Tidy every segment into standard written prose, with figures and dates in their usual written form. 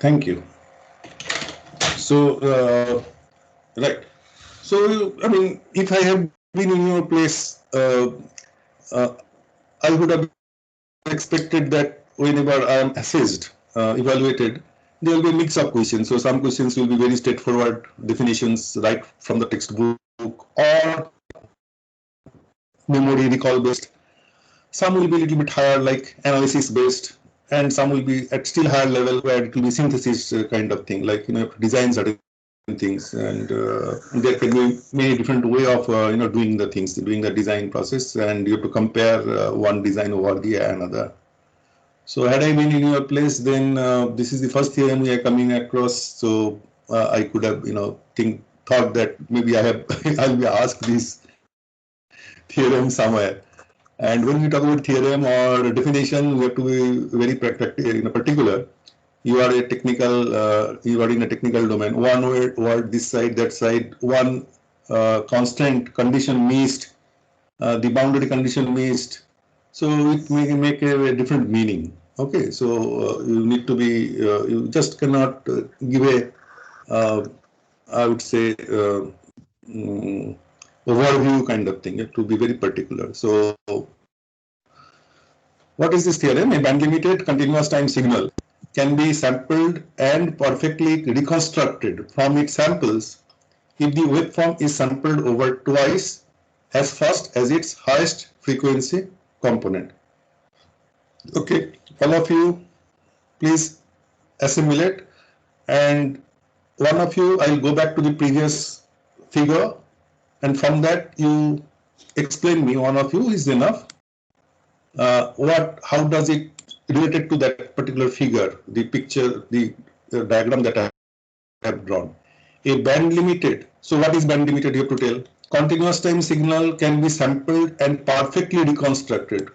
Thank you. So, right. So, I mean, if I have been in your place, uh, I would have expected that whenever I am assessed, evaluated, there will be a mix of questions. So some questions will be very straightforward definitions right from the textbook, or memory recall based. Some will be a little bit higher, like analysis based, and some will be at still higher level where it will be synthesis kind of thing, like you have to design certain things, and there can be many different way of doing the things, doing the design process, and you have to compare one design over the another. So had I been in your place, then this is the first theorem we are coming across. So I could have thought that maybe I'll be asked this theorem somewhere. And when we talk about theorem or definition, we have to be very particular. You are in a technical domain. One word this side, that side, one constant condition missed, the boundary condition missed. So it may make a different meaning. Okay, so you need to be, you just cannot give a, I would say, mm, overview kind of thing. You have to be very particular. So what is this theorem? A band-limited continuous time signal can be sampled and perfectly reconstructed from its samples if the waveform is sampled over twice as fast as its highest frequency component. Okay, all of you, please assimilate, and one of you, I'll go back to the previous figure, and from that you explain me, one of you is enough, how does it related to that particular figure, the picture, the diagram that I have drawn. A band limited, so what is band limited, you have to tell. Continuous time signal can be sampled and perfectly reconstructed.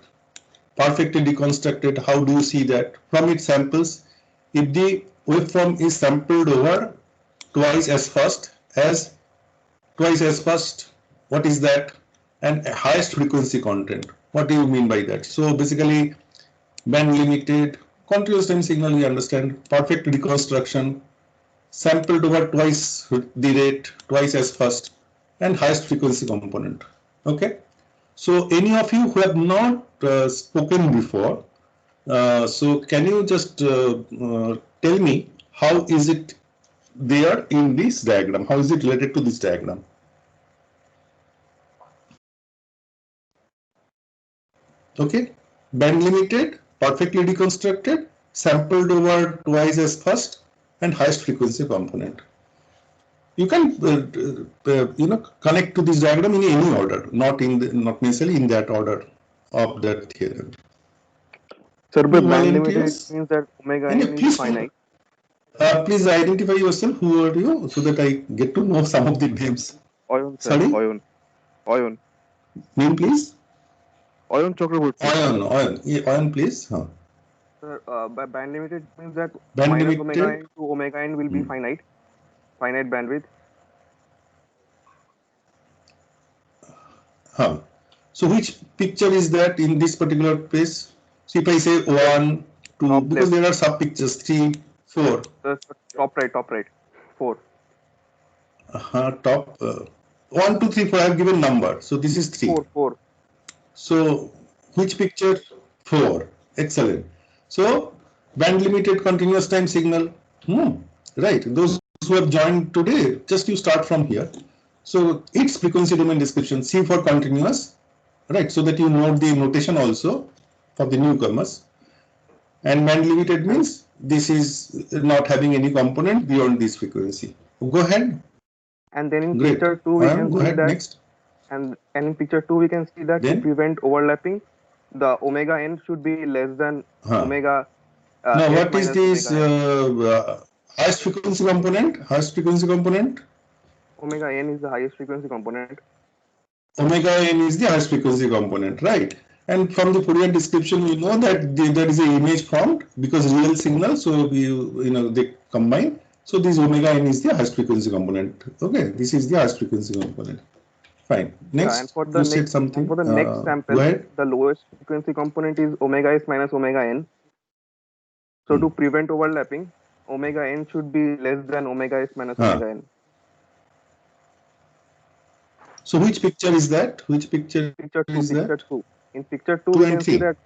Perfectly reconstructed, how do you see that? From its samples, if the waveform is sampled over twice as fast as, what is that? And highest frequency content. What do you mean by that? So basically, band limited, continuous time signal, we understand, perfect reconstruction, sampled over twice the rate, twice as fast, and highest frequency component. Okay. So any of you who have not spoken before, so can you just tell me how is it there in this diagram? How is it related to this diagram? Okay, band limited, perfectly reconstructed, sampled over twice as fast, and highest frequency component. You can connect to this diagram in any order, not necessarily in that order of that theorem. Sir, by band limited Volunteers? means that omega n is finite. Please identify yourself. Who are you, so that I get to know some of the names. Oyon, sir. Sorry? Oyon. Name, please. Oyon Chakraborty. Oyon, please. Sir, by band limited means that Band minus limited. omega n to omega n will be finite bandwidth. So which picture is that in this particular place? So if I say 1, 2, Top because left. there are sub pictures, 3, 4. Top right. 4. Top 1, 2, 3, 4. I have given number. So this is 3. 4. So which picture? 4. Excellent. So band limited continuous time signal. Right. Those who have joined today, just you start from here. So its frequency domain description, C for continuous, right? So that you note the notation also for the newcomers. And band limited means this is not having any component beyond this frequency. Go ahead. And then in picture 2 we can see that. Next. And in picture 2 we can see that to prevent overlapping, the omega n should be less than omega. Now what is this highest frequency component? Omega n is the highest frequency component. Omega n is the highest frequency component, right? And from the Fourier description, we know that there is an image formed because real signal, so they combine. So this omega n is the highest frequency component. Okay, this is the highest frequency component. Fine. Next, and for the next sample, the lowest frequency component is omega s minus omega n. So to prevent overlapping, omega n should be less than omega s minus omega n. So which picture is that? Which picture Picture is that? picture 2. In picture 2, 2 we and can see 3. that.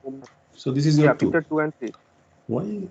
So this is your Yeah, 2. picture 2 and 3. Why?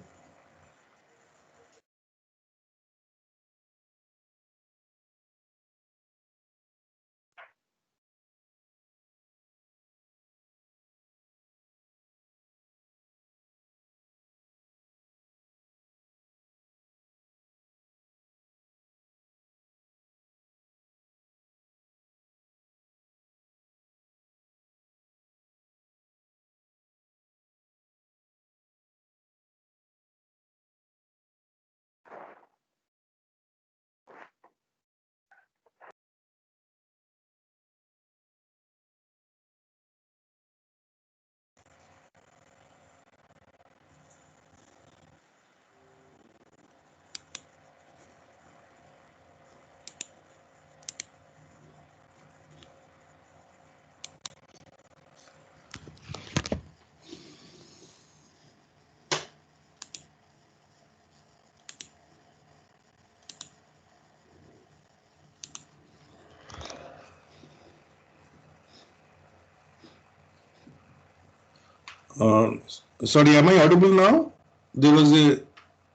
Sorry, am I audible now? There was a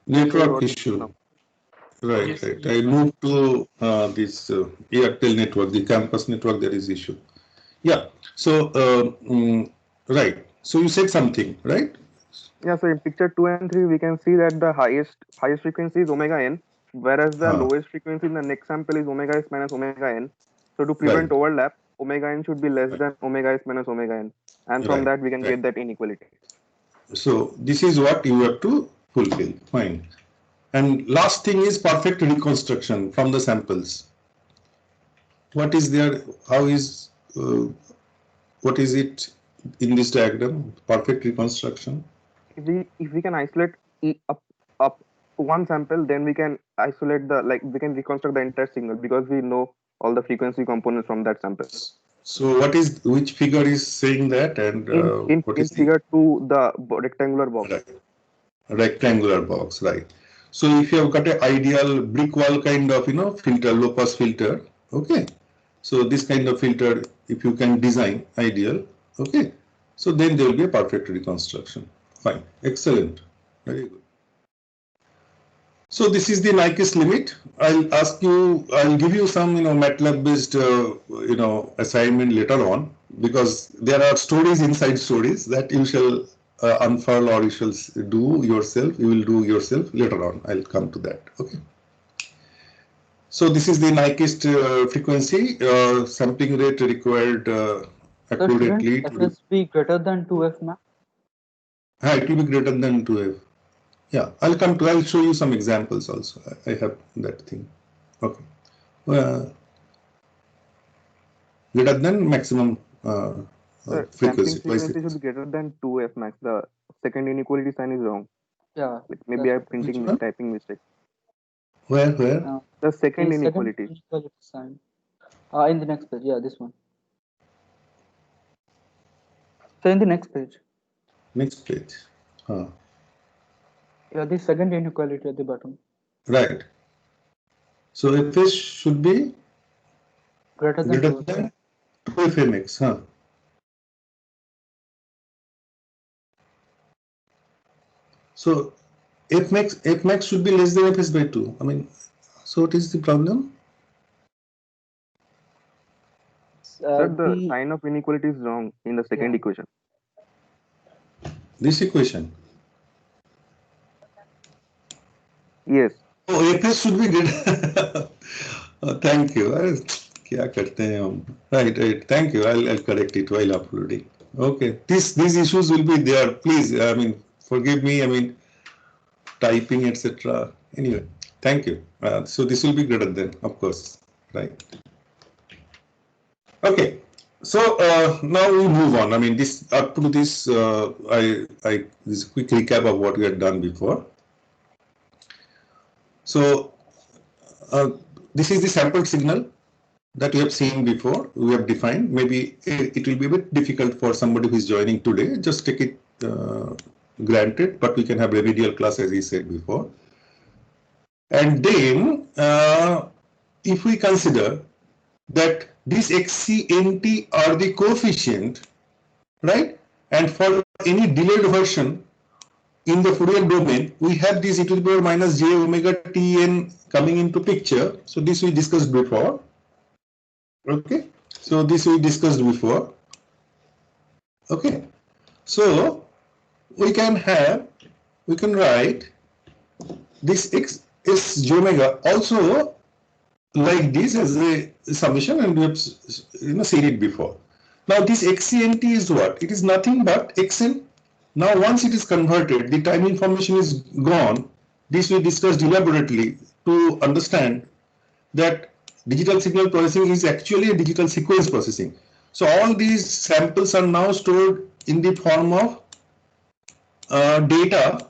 network issue. Now. Right, Yes, right. yes. I moved to this Airtel network, the campus network. There is issue. Yeah. So right. So you said something, right? Yeah, so in picture 2 and 3, we can see that the highest frequency is omega n, whereas the lowest frequency in the next sample is omega s minus omega n. So to prevent Right. overlap, omega n should be less than omega s minus omega n, and from Right. that we can Right. get that inequality. So this is what you have to fulfill. Fine. And last thing is perfect reconstruction from the samples. What is there? How is what is it in this diagram? Perfect reconstruction. If we can isolate up one sample, then we can isolate we can reconstruct the entire signal because we know all the frequency components from that sample. So what is which figure is saying that, and what In is the figure 2, the rectangular box. right, rectangular box, right? So if you have got an ideal brick wall kind of filter, low pass filter, okay. So this kind of filter, if you can design ideal, okay. So then there will be a perfect reconstruction. Fine, excellent, very good. So this is the Nyquist limit. I'll give you some, MATLAB based, assignment later on, because there are stories inside stories that you shall unfurl or you shall do yourself. You will do yourself later on. I'll come to that. Okay. So this is the Nyquist frequency, sampling rate required accurately. Shouldn't FS be greater than 2F max? It will be greater than 2F. Yeah, I'll show you some examples also. I have that thing. Okay. Greater than maximum frequency. Sampling frequency should be greater than 2f max. The second inequality sign is wrong. Yeah. Maybe I'm printing typing mistake. Where? The second inequality. Sign. In the next page. Yeah, this one. So in the next page. Next page. Yeah, the second inequality at the bottom. Right. So Fs should be greater than 2Fmx, huh? So Fmax should be less than Fs by 2. I mean, so what is the problem? Sir, the sign of inequality is wrong in the second equation. This equation? Yes. Oh, Fs should be greater. Thank you. क्या करते हैं हम? Right. Thank you. I'll correct it while uploading. Okay. These issues will be there. Please, I mean, forgive me. I mean, typing, etc. Anyway, thank you. So this will be greater than, of course, right? Okay. So now we move on. I mean, this up to this, this quick recap of what we had done before. So this is the sampled signal that we have seen before. We have defined. Maybe it will be a bit difficult for somebody who is joining today. Just take it granted, but we can have remedial class as we said before. And then if we consider that this XCNT are the coefficient, right? And for any delayed version in the Fourier domain, we have this e to the power minus j omega Tn coming into picture. So this we discussed before. Okay. So this we discussed before. Okay. So we can write this x is j omega also like this as a summation, and we have seen it before. Now this XCNT is what? It is nothing but Xn. Now once it is converted, the time information is gone. This we discussed elaborately to understand that digital signal processing is actually a digital sequence processing. So all these samples are now stored in the form of data,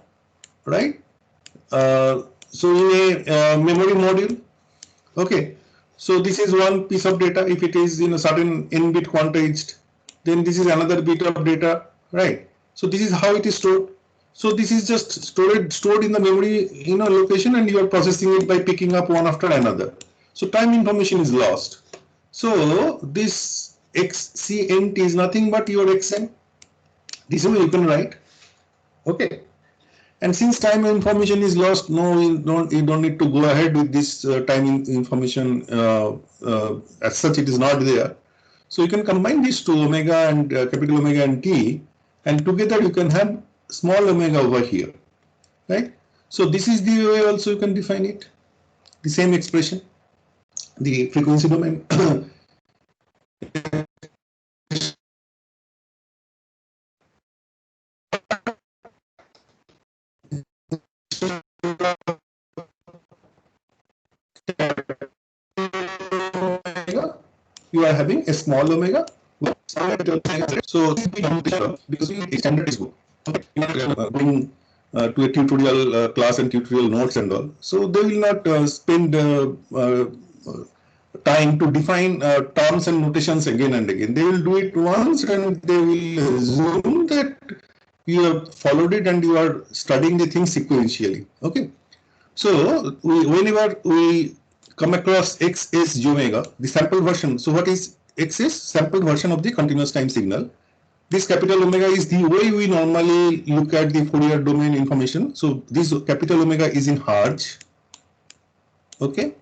right? So in a memory module. Okay, so this is one piece of data. If it is in a certain n-bit quantized, then this is another bit of data, right? So this is how it is stored. So this is just stored in the memory, location, and you are processing it by picking up one after another. So time information is lost. So this XCNT is nothing but your Xn. This is what you can write. Okay. And since time information is lost, no, you don't need to go ahead with this time information as such. It is not there. So you can combine these two, omega and capital omega and t, and together you can have small omega over here, right? So this is the way also you can define it. The same expression, the frequency domain. You are having a small omega. So because the standard is good. Okay, going to a tutorial class and tutorial notes and all. So they will not spend time to define terms and notations again and again. They will do it once and they will assume that you have followed it and you are studying the thing sequentially. Okay. So whenever we come across x is j omega, the sample version. So what is x is? Sample version of the continuous time signal. This capital omega is the way we normally look at the Fourier domain information. So this capital omega is in Hertz. Okay.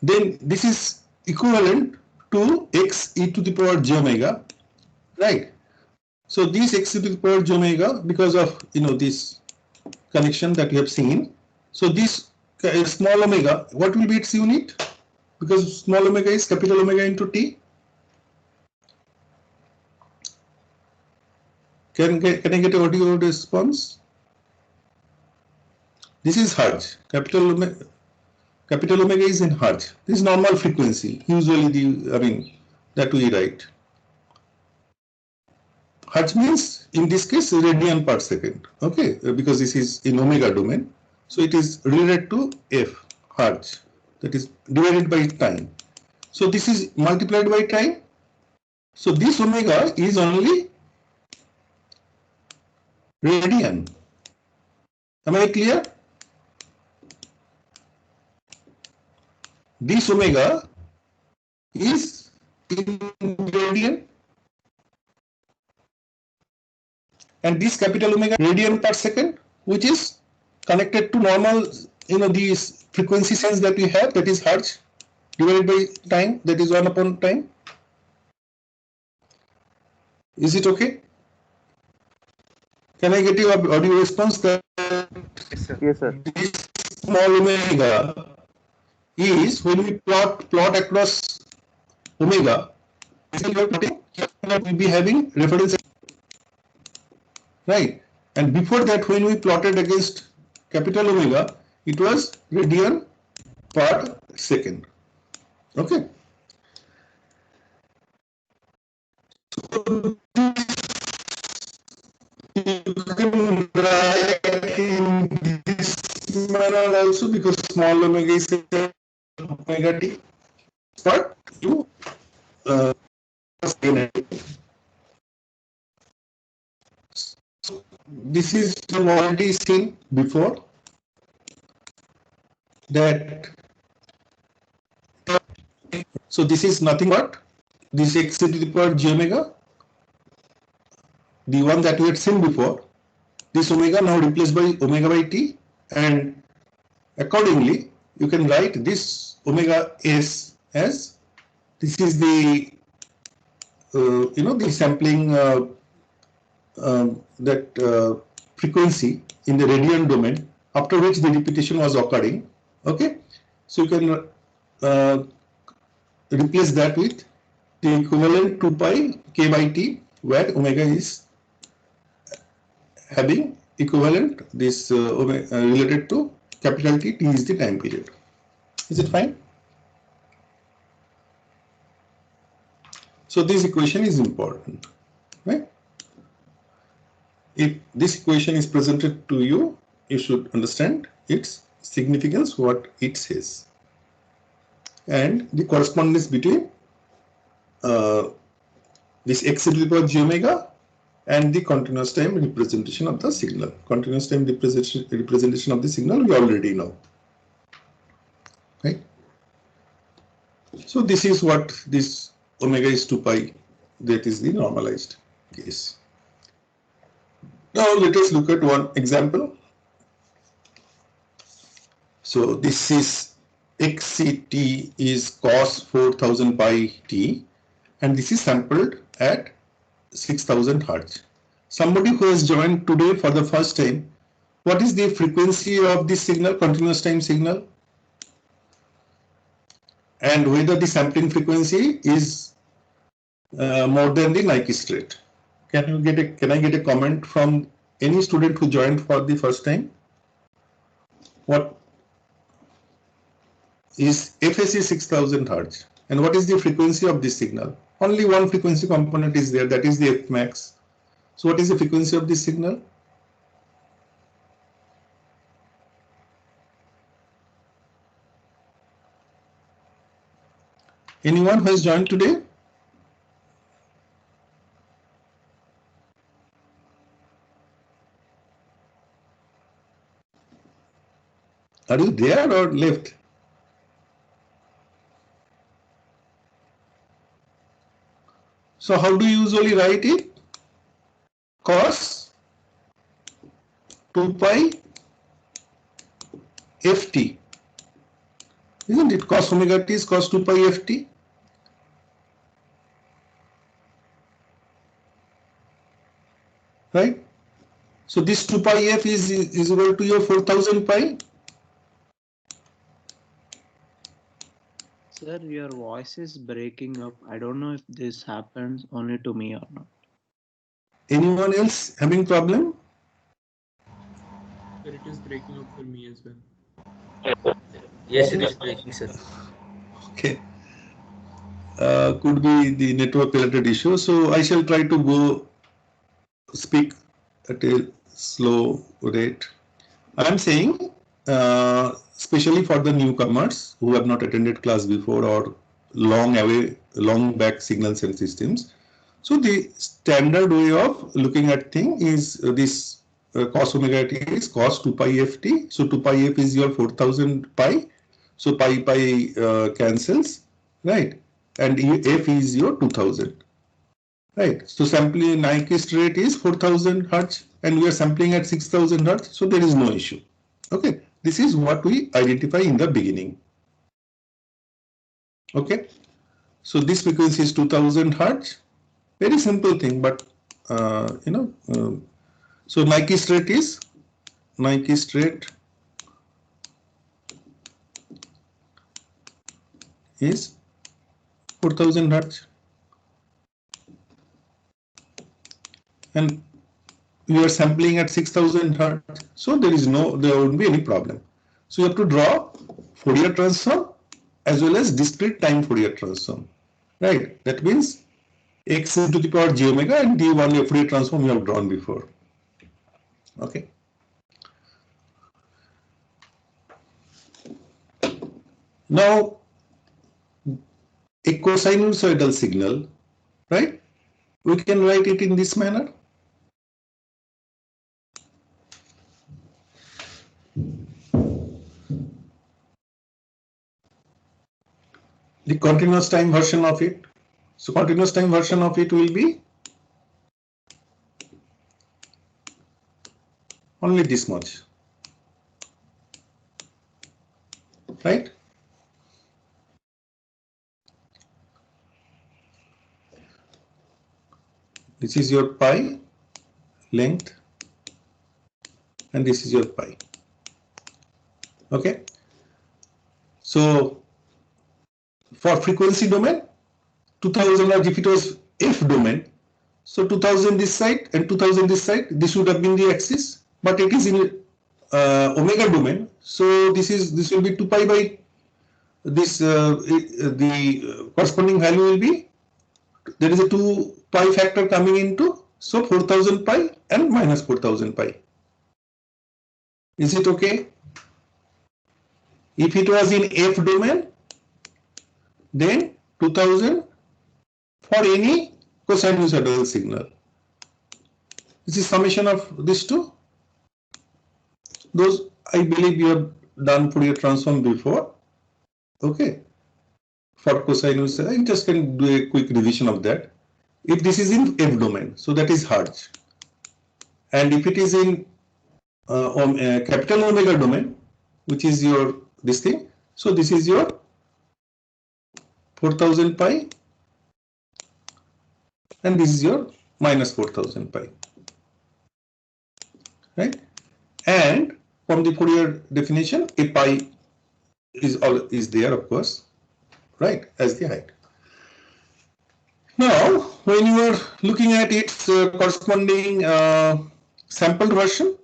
Then this is equivalent to x e to the power j omega, right? So this x e to the power j omega, because of this connection that you have seen. So this small omega, what will be its unit? Because small omega is capital omega into t. Can I get a audio response? This is Hertz. Capital omega is in Hertz. This is normal frequency. Usually that we write. Hertz means in this case radian per second. Okay, because this is in omega domain. So it is related to F, Hertz, that is divided by time. So this is multiplied by time. So this omega is only radian. Am I clear? This omega is in radian, and this capital omega radian per second, which is connected to normal, these frequency sense that we have, that is Hertz, divided by time, that is 1 upon time. Is it okay? Can I get your audio response that Yes, sir. this small omega is, when we plot across omega, we'll be having reference, right? And before that, when we plotted against capital omega, it was radian per second. Okay. So you can write in this manner also, because small omega is omega t, but you so this is already seen before. that, so this is nothing but this x to the power j omega, the one that we had seen before. This omega now replaced by omega by t, and accordingly you can write this omega s as, this is the the sampling that frequency in the radian domain, after which the repetition was occurring. Okay, so you can replace that with the equivalent 2 pi k by t, where omega is having equivalent this omega, related to capital T, t is the time period. Is it fine? So this equation is important, right? If this equation is presented to you, you should understand its significance, what it says, and the correspondence between this x to the power j omega and the continuous time representation of the signal. Continuous time representation of the signal we already know, right? So this is what this omega is 2 pi, that is the normalized case. Now let us look at one example. So this is xct is cos 4000 pi t, and this is sampled at 6000 Hertz. Somebody who has joined today for the first time, what is the frequency of this signal, continuous time signal, and whether the sampling frequency is more than the Nyquist rate? Can I get a comment from any student who joined for the first time? What is FS is 6000 Hertz, and what is the frequency of this signal? Only one frequency component is there, that is the F max. So what is the frequency of this signal? Anyone who has joined today? Are you there or left? So how do you usually write it? Cos 2 pi ft, isn't it? Cos omega t is cos 2 pi ft. Right? So this 2 pi f is equal to your 4000 pi. Sir, your voice is breaking up. I don't know if this happens only to me or not. Anyone else having problem? Sir, it is breaking up for me as well. Yes, it is breaking, sir. Okay. Could be the network related issue. So I shall try to go speak at a slow rate. I am saying, especially for the newcomers who have not attended class before or long back signals and systems. So the standard way of looking at thing is this cos omega t is cos 2 pi ft. So 2 pi f is your 4000 pi. So pi cancels, right? And f is your 2000. Right, so sampling Nyquist rate is 4000 Hertz and we are sampling at 6000 Hertz, so there is no issue. Okay, this is what we identify in the beginning. Okay, so this frequency is 2000 Hertz, very simple thing, but so Nyquist rate is 4000 Hertz. And we are sampling at 6000 Hertz, so there won't be any problem. So you have to draw Fourier transform as well as discrete time Fourier transform, right? That means x to the power j omega and the one Fourier transform you have drawn before. Okay. Now a cosinusoidal signal, right? We can write it in this manner. the continuous time version of it. So continuous time version of it will be only this much, right? This is your pi length and this is your pi. Okay. So for frequency domain, 2000 hertz, if it was F domain, so 2000 this side and 2000 this side, this would have been the axis, but it is in omega domain, so this will be 2 pi by this, the corresponding value will be, there is a 2 pi factor coming into, so 4000 pi and minus 4000 pi. Is it okay? If it was in F domain, then 2000 for any cosinusoidal signal. This is summation of these two. Those I believe you have done Fourier transform before. Okay. For cosinusoidal, I just can do a quick revision of that. If this is in F domain, so that is hertz. And if it is in capital omega domain, which is your this thing, so this is your 4000 pi and this is your minus 4000 pi, right? And from the Fourier definition, a pi is there, of course, right, as the height. Now, when you are looking at its corresponding sampled version,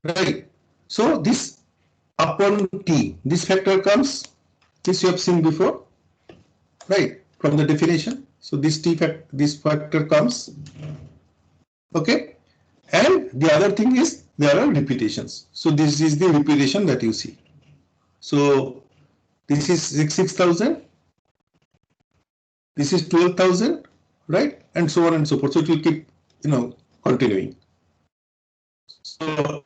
right? So this upon t, this factor comes. This you have seen before, right? From the definition. So this this factor comes. Okay. And the other thing is there are repetitions. So this is the repetition that you see. So this is 6,000. This is 12,000, right? And so on and so forth. So it will keep, continuing. So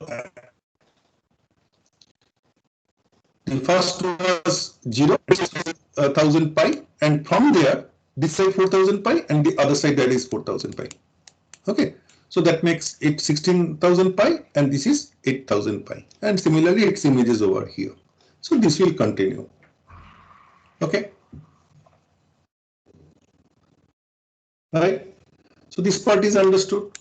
the first was 0, 1000 pi, and from there, this side 4000 pi, and the other side that is 4000 pi. Okay, so that makes it 16,000 pi, and this is 8,000 pi. And similarly, its image is over here. So this will continue. Okay. All right. So this part is understood.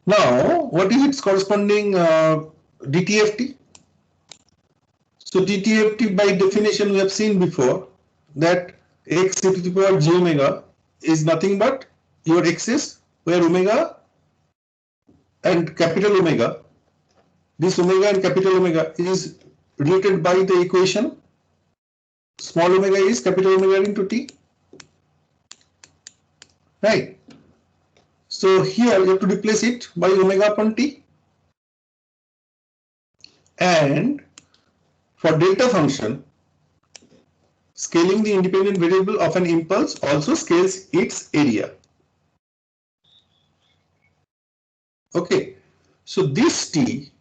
Now, what is its corresponding DTFT? So DTFT by definition we have seen before that x to the power j omega is nothing but your x's, where omega and capital omega, this omega and capital omega is related by the equation small omega is capital omega into t, right? So here you have to replace it by omega upon t, and for delta function, scaling the independent variable of an impulse also scales its area. Okay, so this t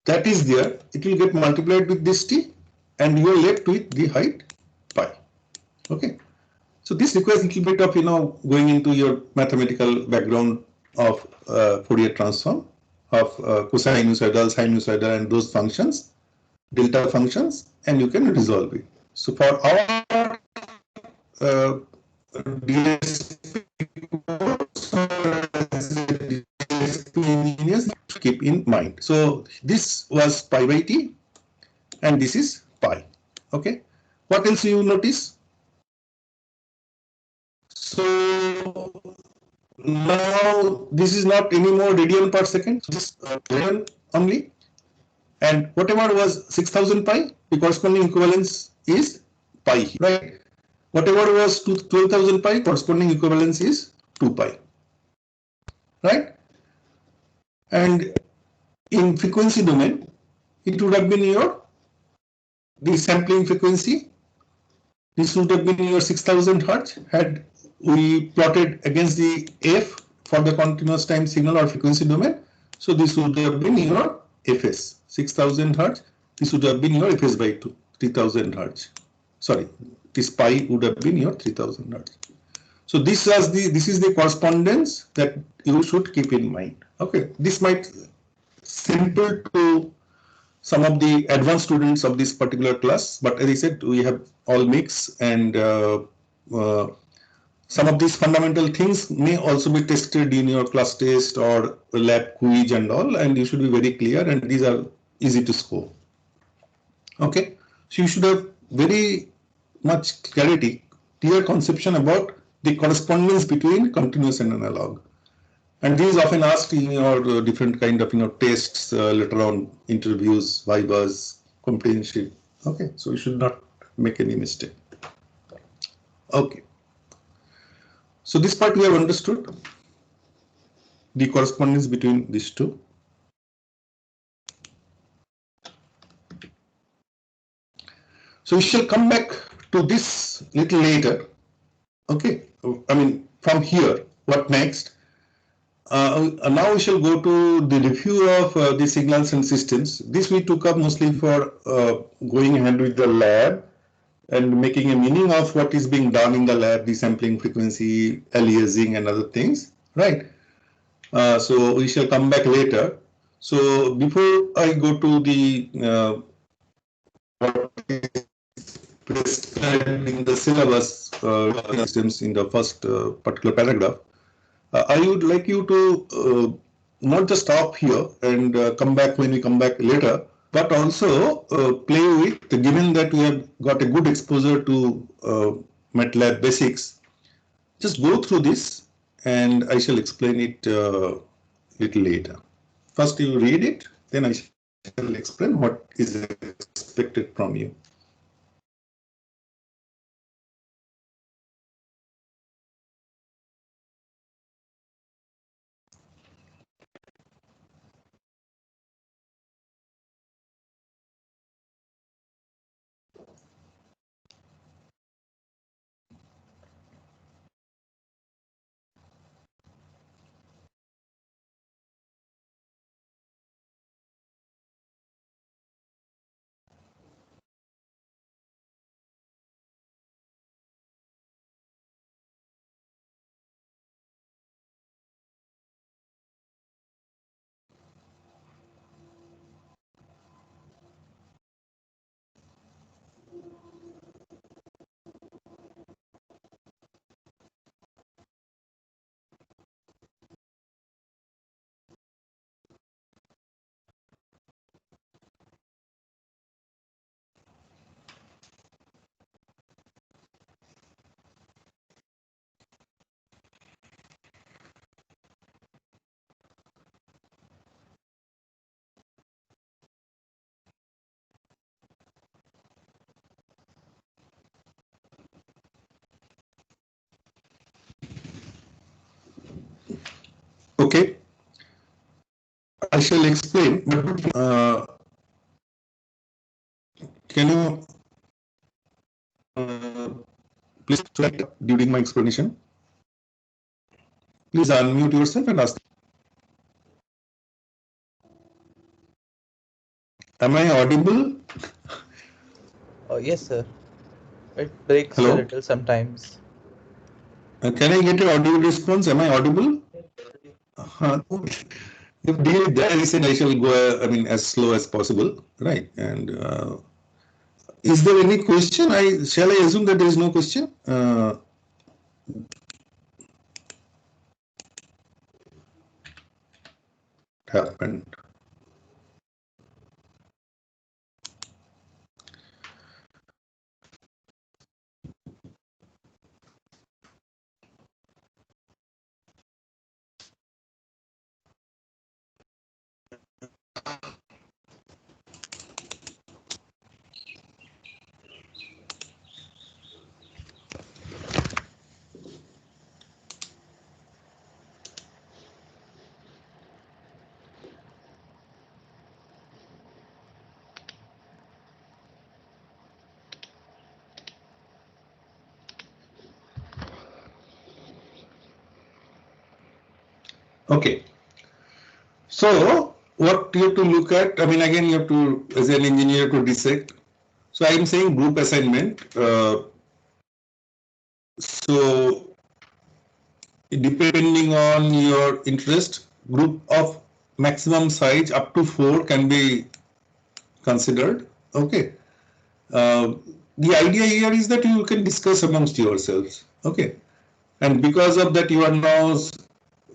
that is there, it will get multiplied with this t, and you are left with the height pi. Okay, so this requires a little bit of going into your mathematical background of Fourier transform of cosinusoidal, sinusoidal, and those functions, delta functions, and you can resolve it. So for our DSP engineers, keep in mind. So this was pi by t, and this is pi. Okay. What else you notice? So now this is not anymore radian per second. So this radian only. And whatever was 6,000 pi, the corresponding equivalence is pi, right? Whatever was 12,000 pi, corresponding equivalence is 2 pi, right? And in frequency domain, it would have been the sampling frequency. This would have been your 6,000 hertz had we plotted against the f for the continuous time signal or frequency domain. So this would have been your fs. 6,000 hertz, this would have been your fs by 2, 3000 hertz. Sorry, this pi would have been your 3000 hertz. So this is the correspondence that you should keep in mind. Okay, this might simple to some of the advanced students of this particular class, but as I said, we have all mix, and some of these fundamental things may also be tested in your class test or lab quiz and all, and you should be very clear, and these are easy to score. Okay, so you should have very much clarity, clear conception about the correspondence between continuous and analog. And these often asked in your different kind of tests later on, interviews, vivas, companionship. Okay, so you should not make any mistake. Okay, so this part we have understood, the correspondence between these two. So we shall come back to this little later. Okay, I mean from here, what next? Now we shall go to the review of the signals and systems. This we took up mostly for going ahead with the lab and making a meaning of what is being done in the lab, the sampling frequency, aliasing and other things, right? So we shall come back later. So before I go to the what is prescribed in the syllabus systems in the first particular paragraph, I would like you to not just stop here and come back when we come back later, but also play with, given that we have got a good exposure to MATLAB basics, just go through this and I shall explain it little later. First you read it, then I shall explain what is expected from you. Okay, I shall explain. Can you please try during my explanation? Please unmute yourself and ask. Am I audible? Oh, yes, sir. It breaks a Hello? little sometimes. Can I get an audible response? Am I audible? If deal with that, I said I shall go, as slow as possible, right? And is there any question? Shall I assume that there is no question? Happened. Okay. So what you have to look at, again, you have to, as an engineer, to dissect So I am saying group assignment. So depending on your interest, group of maximum size up to 4 can be considered. Okay. The idea here is that you can discuss amongst yourselves. Okay. And because of that, you are now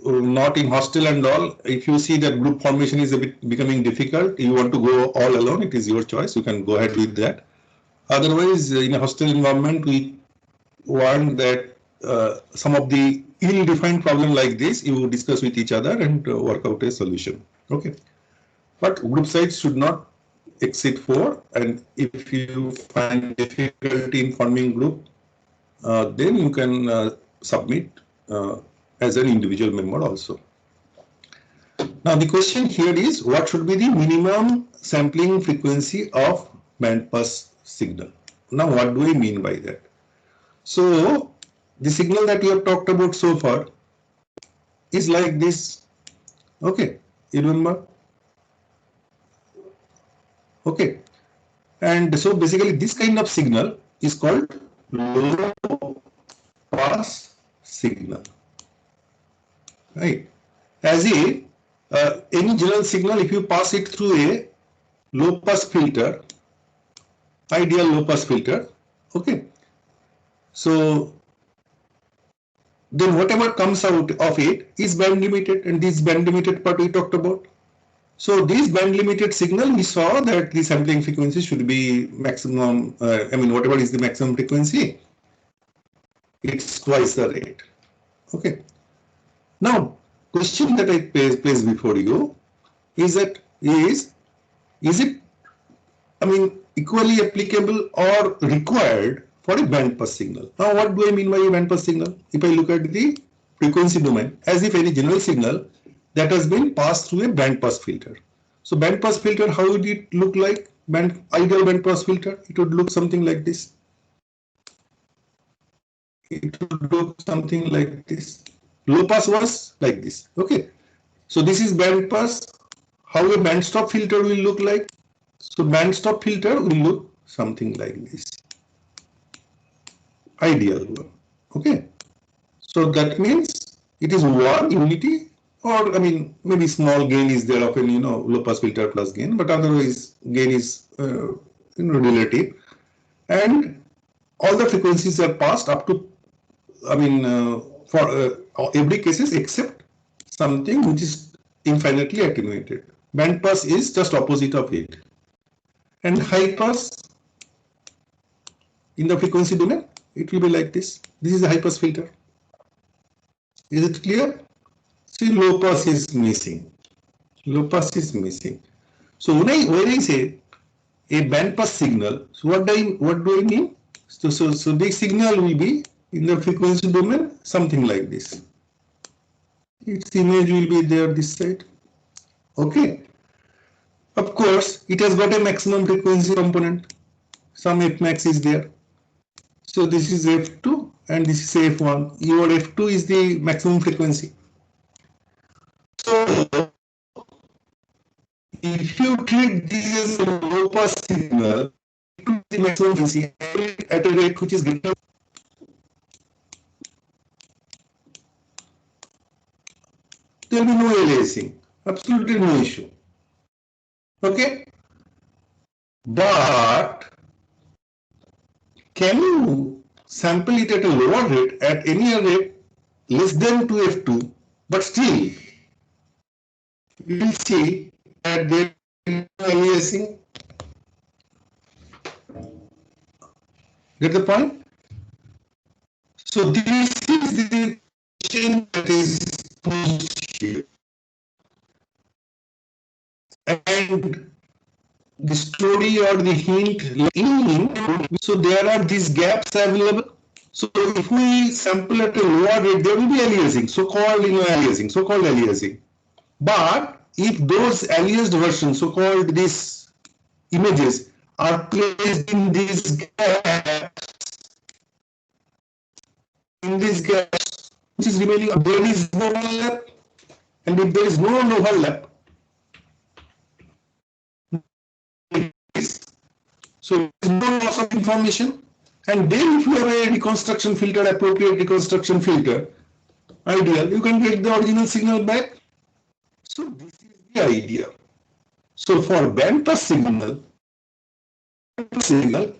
not in hostel and all. If you see that group formation is a bit becoming difficult, you want to go all alone, it is your choice. You can go ahead with that. Otherwise, in a hostel environment, we want that some of the ill-defined problem like this, you discuss with each other and work out a solution. Okay. But group size should not exceed 4. And if you find difficulty in forming group, then you can submit as an individual member also. Now the question here is, what should be the minimum sampling frequency of bandpass signal? Now what do I mean by that? So the signal that we have talked about so far is like this. Okay, you remember? Okay, and so basically this kind of signal is called low pass signal, right? As if any general signal, if you pass it through a low pass filter, ideal low pass filter, okay, so then whatever comes out of it is band limited, and this band limited part we talked about. So this band limited signal, we saw that the sampling frequency should be maximum, whatever is the maximum frequency, it's twice the rate. Okay. Now, question that I place before you is that is it, equally applicable or required for a band pass signal? Now, what do I mean by a band pass signal? If I look at the frequency domain, as if any general signal that has been passed through a band pass filter. So band pass filter, how would it look like? Ideal band pass filter, it would look something like this. It would look something like this. Low pass was like this. Okay. So this is band pass. How a band stop filter will look like? So band stop filter will look something like this. Ideal one. Okay. So that means it is one unity, or maybe small gain is there of a low pass filter plus gain, but otherwise gain is relative, and all the frequencies are passed up to for every cases except something which is infinitely attenuated. Band pass is just opposite of it, and high pass in the frequency domain, it will be like this. This is a high pass filter. Is it clear? See, low pass is missing. Low pass is missing. So when I say a band pass signal, so what do I mean? So the signal will be in the frequency domain something like this. Its image will be there this side. Okay. Of course, it has got a maximum frequency component. Some F max is there. So this is F2 and this is F1. Your F2 is the maximum frequency. So if you treat this as a low pass signal, the maximum frequency at a rate which is greater, there will be no aliasing, absolutely no issue. Okay, but can you sample it at a lower rate, at any rate less than 2f2, but still you will see that there is no aliasing? Get the point? So this is the question that is posed here. And the story or the hint, so there are these gaps available. So if we sample at a lower rate, there will be aliasing, so-called aliasing. But if those aliased versions, so-called these images, are placed in these gaps, which is remaining, there is no overlap, and if there is no overlap, So no loss of information. And then if you have a reconstruction filter, appropriate reconstruction filter, ideal, you can get the original signal back. So this is the idea. So for bandpass signal,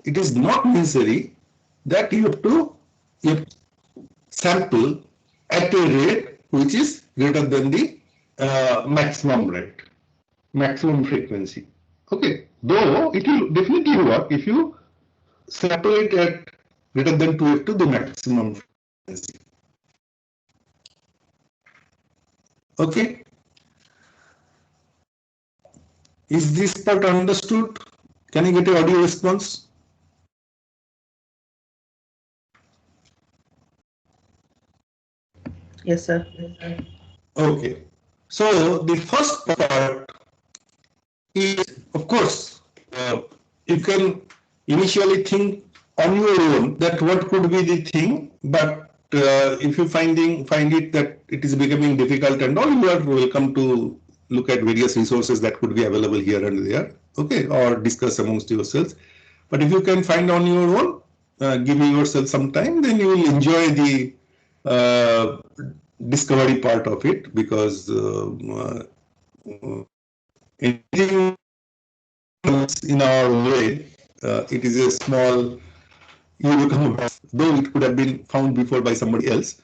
it is not necessary that you have to sample at a rate which is greater than the maximum rate, maximum frequency. Okay, though it will definitely work if you sample it at greater than 2f to the maximum frequency. Okay, is this part understood? Can you get an audio response? Yes, sir. Okay, so the first part is, of course, you can initially think on your own that what could be the thing, but if you find it that it is becoming difficult and all, you are welcome to look at various resources that could be available here and there, okay, or discuss amongst yourselves. But if you can find on your own, give yourself some time, then you will enjoy the discovery part of it, because anything in our way, it is a small, you become, though it could have been found before by somebody else.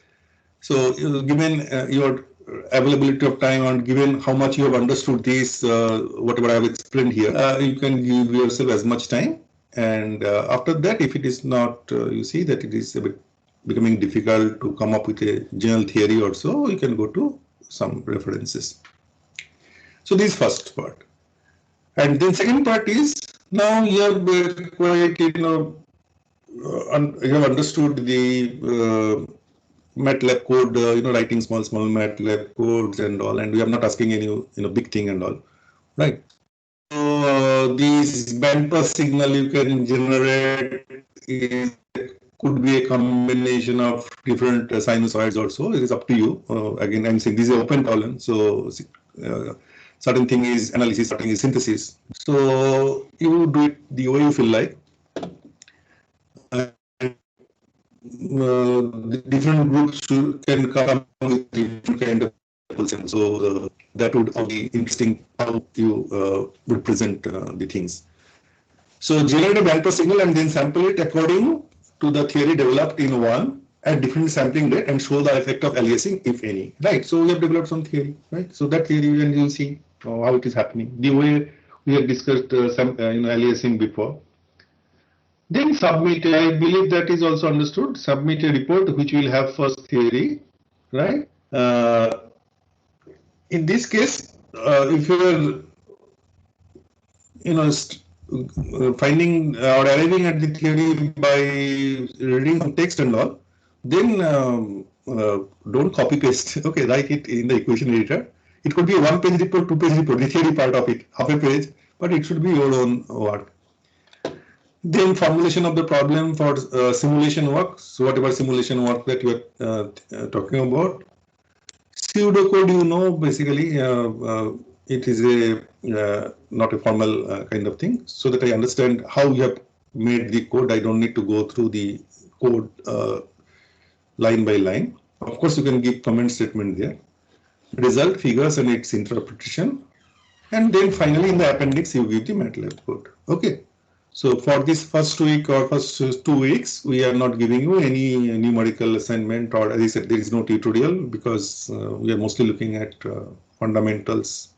So given your availability of time and given how much you have understood this, whatever I have explained here, you can give yourself as much time. And after that, if it is not, you see that it is a bit becoming difficult to come up with a general theory or so, you can go to some references. So this first part. And then second part is, now you have quite, you have understood the MATLAB code, writing small MATLAB codes and all, and we are not asking any, big thing and all, right? So this bandpass signal you can generate could be a combination of different sinusoids also. It is up to you. Again, I'm saying this is an open problem, so certain thing is analysis, certain is synthesis. So you do it the way you feel like. The different groups can come with different kind of solutions. So that would be interesting how you would present the things. So generate a bandpass signal and then sample it according to the theory developed in one at different sampling rate and show the effect of aliasing, if any. Right. So we have developed some theory, right? So that theory, and you'll see how it is happening. The way we have discussed some aliasing before. Then submit, I believe that is also understood, submit a report which will have first theory, right? In this case, if you are, finding or arriving at the theory by reading some text and all, then don't copy paste, okay, write it in the equation editor. It could be a 1-page report, 2-page report, the theory part of it, half a page, but it should be your own work. Then formulation of the problem for simulation work. So whatever simulation work that you are talking about. Pseudocode, basically it is a not a formal kind of thing. So that I understand how you have made the code, I don't need to go through the code line by line. Of course, you can give comment statement there. Result, figures, and its interpretation. And then finally in the appendix, you give the MATLAB code. Okay. So for this first week or first 2 weeks, we are not giving you any numerical assignment, or as I said, there is no tutorial, because we are mostly looking at fundamentals.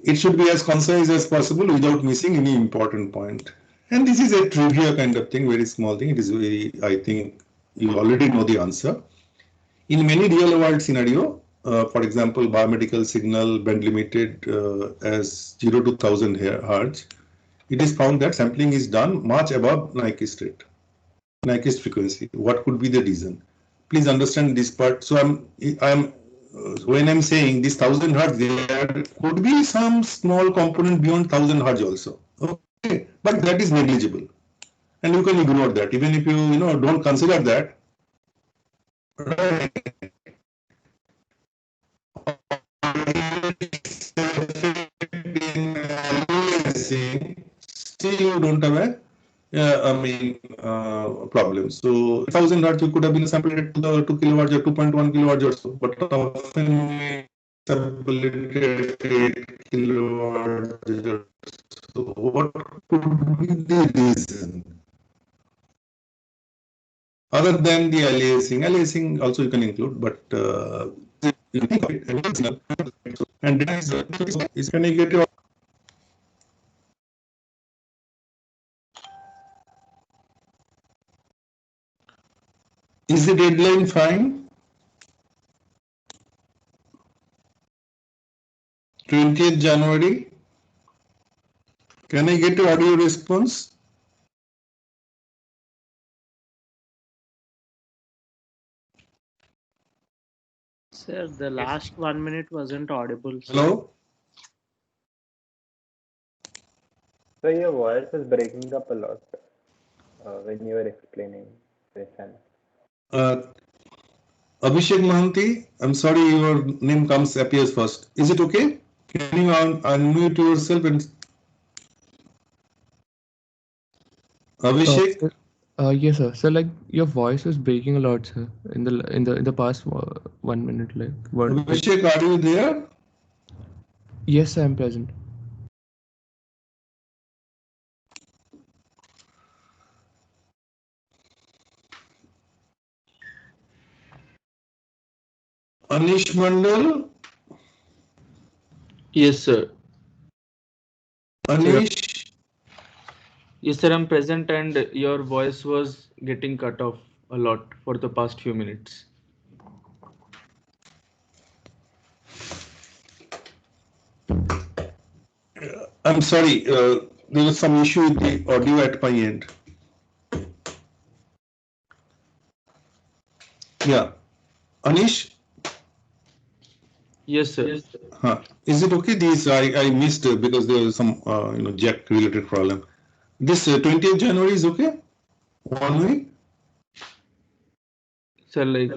It should be as concise as possible without missing any important point. And this is a trivia kind of thing, very small thing. It is very, I think you already know the answer. In many real world scenario, for example, biomedical signal band limited as 0 to 1000 Hertz, it is found that sampling is done much above Nyquist rate, Nyquist frequency. What could be the reason? Please understand this part. So when I'm saying this 1000 Hertz, there could be some small component beyond 1000 Hertz also. Okay, but that is negligible, and you can ignore that. Even if you don't consider that, right? still you don't have a problem. So 1000 hertz, you could have been sampled at 2 kilohertz or 2.1 kilohertz or so, but often we sample it at 8 kilohertz. So what could be the reason? Other than the aliasing also you can include, but you think of it and data is can I get your is the deadline fine? 20th January. Can I get an audio response? Sir, the last 1 minute wasn't audible. Sir. Hello? So your voice is breaking up a lot when you were explaining this. Abhishek Mahanti, I'm sorry your name appears first. Is it okay? Can you unmute yourself and Abhishek? Yes, sir. So, like, your voice was breaking a lot, sir, in the past 1 minute, like one. Abhishek, are you there? Yes, I am present. Anish Mandal, Yes, sir. Anish, Yes, sir. I'm present, and your voice was getting cut off a lot for the past few minutes. I'm sorry, there was some issue with the audio at my end. Yeah, Anish, Yes, sir. is it okay? This I missed because there was some jack related problem. This 20th January is okay? 1 week? Sir, like,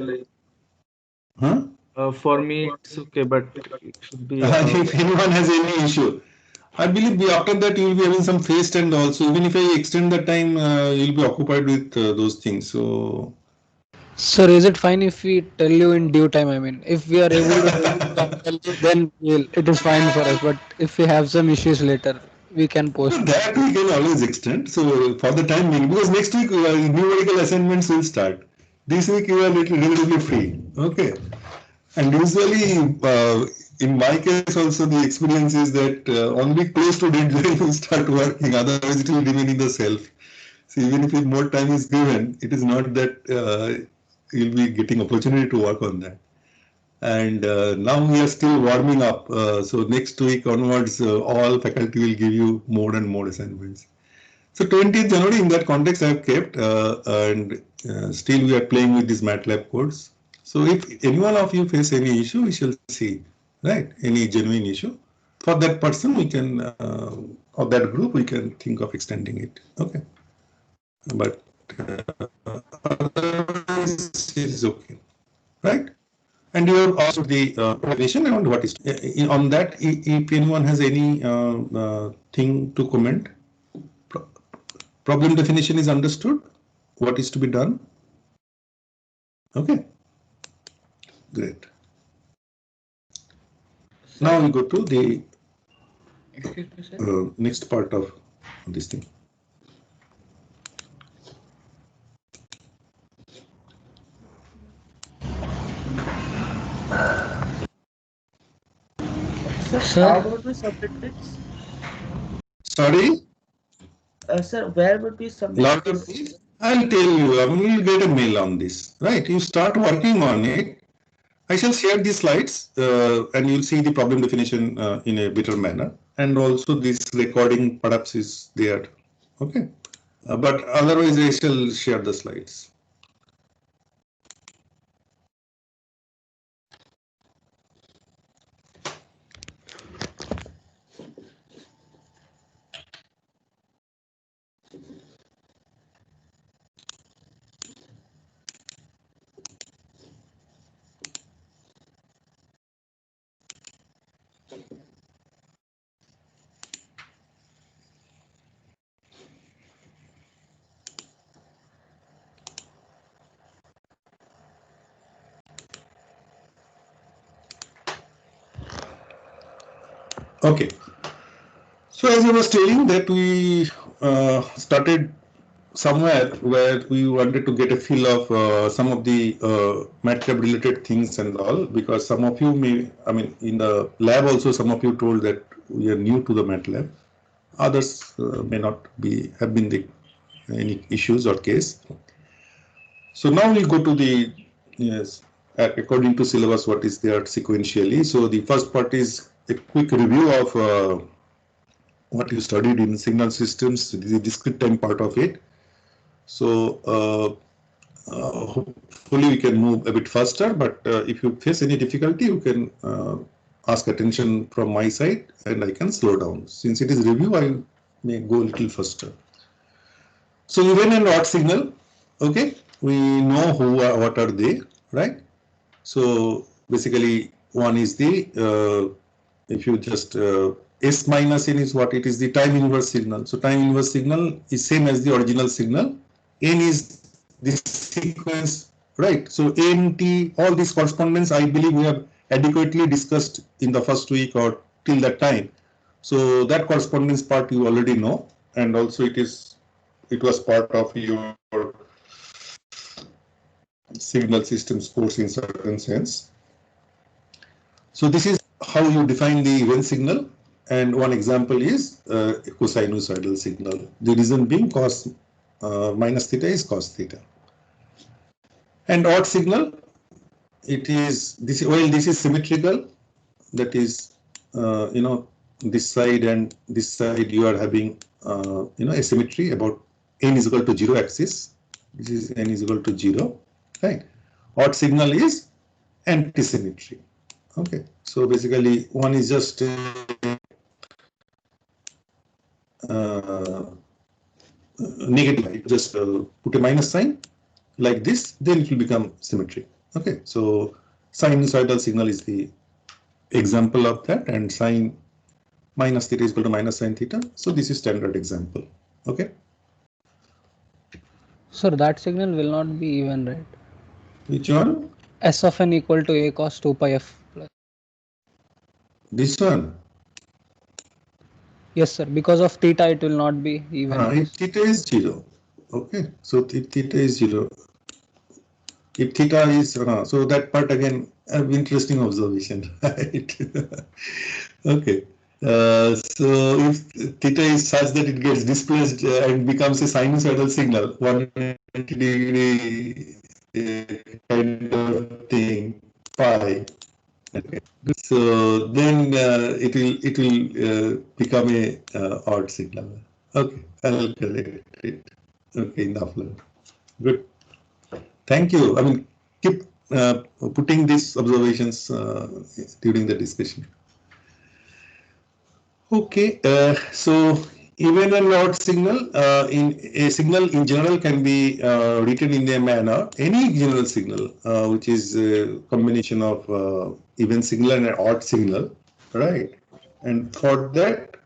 Huh? for me it's okay, but it should be. If anyone has any issue, I believe after that you will be having some face and also even if I extend the time, you'll be occupied with those things. So. Sir, is it fine if we tell you in due time? I mean, if we are able to tell you, then it is fine for us. But if we have some issues later, we can post. That we can always extend. So for the time being, because next week numerical assignments will start. This week you are relatively free. Okay. And usually, in my case also, the experience is that only close to deadline will start working. Otherwise, it will remain in the self. So even if more time is given, it is not that you'll be getting opportunity to work on that. And now we are still warming up. So next week onwards, all faculty will give you more and more assignments. So 20th January, in that context, I have kept, and still we are playing with these MATLAB codes. So if any one of you face any issue, we shall see, right? Any genuine issue. For that person, we can, or that group, we can think of extending it. Okay. But otherwise, it is okay, right? And you have also the definition and what is on that. If anyone has any thing to comment, problem definition is understood. What is to be done? Okay, great. Now we go to the next part of this thing. Sir, how would we submit this? Sorry? Sir, where would we submit Louder, this? please. I'll tell you. I mean, you'll get a mail on this, right? You start working on it. I shall share these slides, and you'll see the problem definition in a better manner. And also, this recording perhaps is there. Okay. But otherwise, I shall share the slides. Okay. So as I was telling that we started somewhere where we wanted to get a feel of some of the MATLAB related things and all, because some of you may, I mean, in the lab also some of you told that we are new to the MATLAB. Others may not have been any issues or case. So now we'll go to the, yes, according to syllabus, what is there sequentially. So the first part is a quick review of what you studied in signal systems, the discrete time part of it. So hopefully we can move a bit faster, but if you face any difficulty, you can ask attention from my side and I can slow down. Since it is review, I may go a little faster. So even and odd signal, okay, we know what are they, right? So basically one is the, if you just, S minus N is what? It is the time inverse signal. So time inverse signal is same as the original signal. N is this sequence, right? So N, T, all these correspondence, I believe we have adequately discussed in the first week or till that time. So that correspondence part you already know, and also it was part of your signal systems course in certain sense. So this is how you define the event signal. And one example is a cosinusoidal signal. The reason being cos minus theta is cos theta. And odd signal, it is this. Well, this is symmetrical. That is, you know, this side and this side you are having, you know, asymmetry about n is equal to 0 axis. This is n is equal to 0, right? Odd signal is anti-symmetry. Okay, so basically one is just negative, just put a minus sign like this, then it will become symmetry. Okay, so sinusoidal signal is the example of that, and sine minus theta is equal to minus sine theta. So this is standard example. Okay. Sir, that signal will not be even, right? Which one? S of n equal to a cos 2 pi f plus. This one? Yes, sir. Because of theta, it will not be even. If theta is 0. Okay, so if theta is 0, if theta is, so that part again, an interesting observation, right? Okay. So if theta is such that it gets displaced and becomes a sinusoidal signal, 180 degree kind of thing, phi. Okay. So then it will become a odd signal. Okay, I'll collect it. Okay, enough. Good. Thank you. I mean, keep putting these observations during the discussion. Okay, so even and odd signal, in a signal in general can be written in a manner, any general signal, which is a combination of even signal and an odd signal, right? And for that,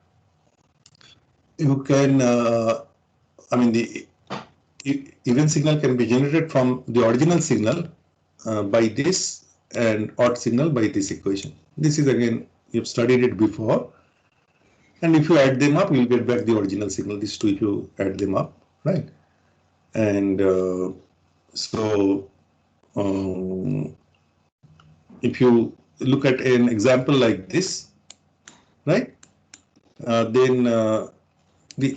you can, I mean, the even signal can be generated from the original signal by this, and odd signal by this equation. This is again, you've studied it before. And if you add them up, you'll get back the original signal. These two, if you add them up, right? And so if you look at an example like this, right? Then the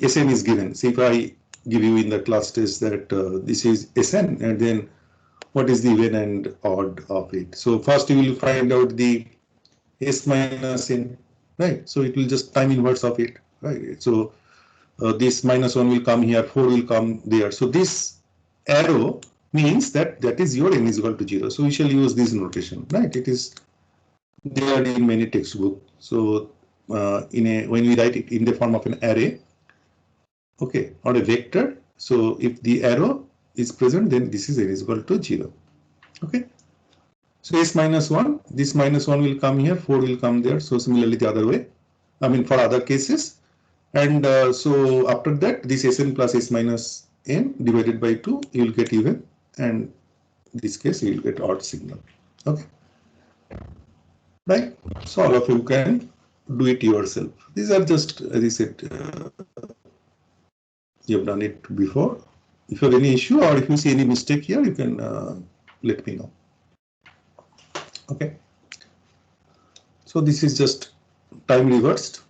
Sn is given. See, if I give you in the class test that this is Sn, and then what is the even and odd of it? So first you will find out the S minus N. Right, so it will just time inverse of it, right? So this minus 1 will come here, 4 will come there. So this arrow means that is your n is equal to 0. So we shall use this notation, right? It is there in many textbooks. So when we write it in the form of an array, okay, or a vector. So if the arrow is present, then this is n is equal to 0. Okay. So S minus 1, this minus 1 will come here, 4 will come there. So similarly the other way, I mean for other cases. And so after that, this Sn plus S minus n divided by 2, you will get even. And in this case, you will get odd signal. Okay. Right. So all of you can do it yourself. These are just, as I said, you have done it before. If you have any issue or if you see any mistake here, you can let me know. Okay. So this is just time reversed,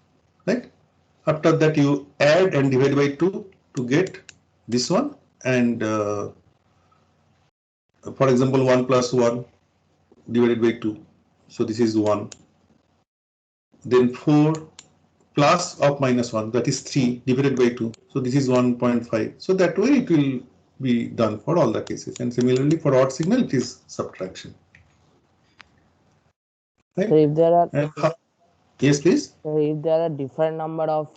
right? After that, you add and divide by 2 to get this one. And for example, 1 plus 1 divided by 2. So this is 1. Then 4 plus of minus 1, that is 3 divided by 2. So this is 1.5. So that way it will be done for all the cases. And similarly for odd signal, it is subtraction. Right? So if there are yes, please. So if there are different number of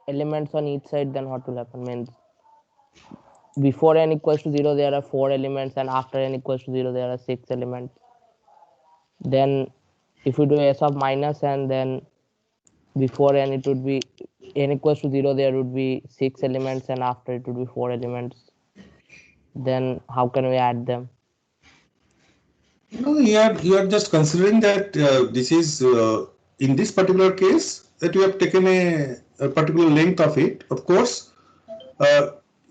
elements on each side, then what will happen? Means before n equals to 0, there are 4 elements, and after n equals to 0, there are 6 elements. Then if we do s of minus n, then before n it would be n equals to 0, there would be 6 elements, and after it would be 4 elements. Then how can we add them? No, you are just considering that this is in this particular case that you have taken a particular length of it. Of course,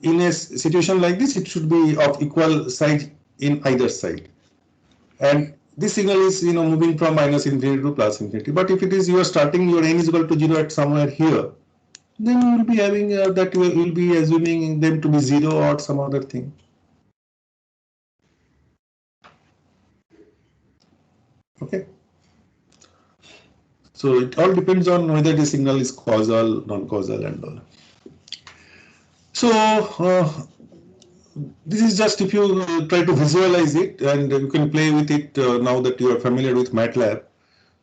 in a situation like this, it should be of equal size in either side. And this signal is moving from minus infinity to plus infinity. But if it is you are starting your n is equal to 0 at somewhere here, then you will be having that you will be assuming them to be 0 or some other thing. Okay. So it all depends on whether the signal is causal, non-causal, and all. So this is just if you try to visualize it, and you can play with it now that you are familiar with MATLAB.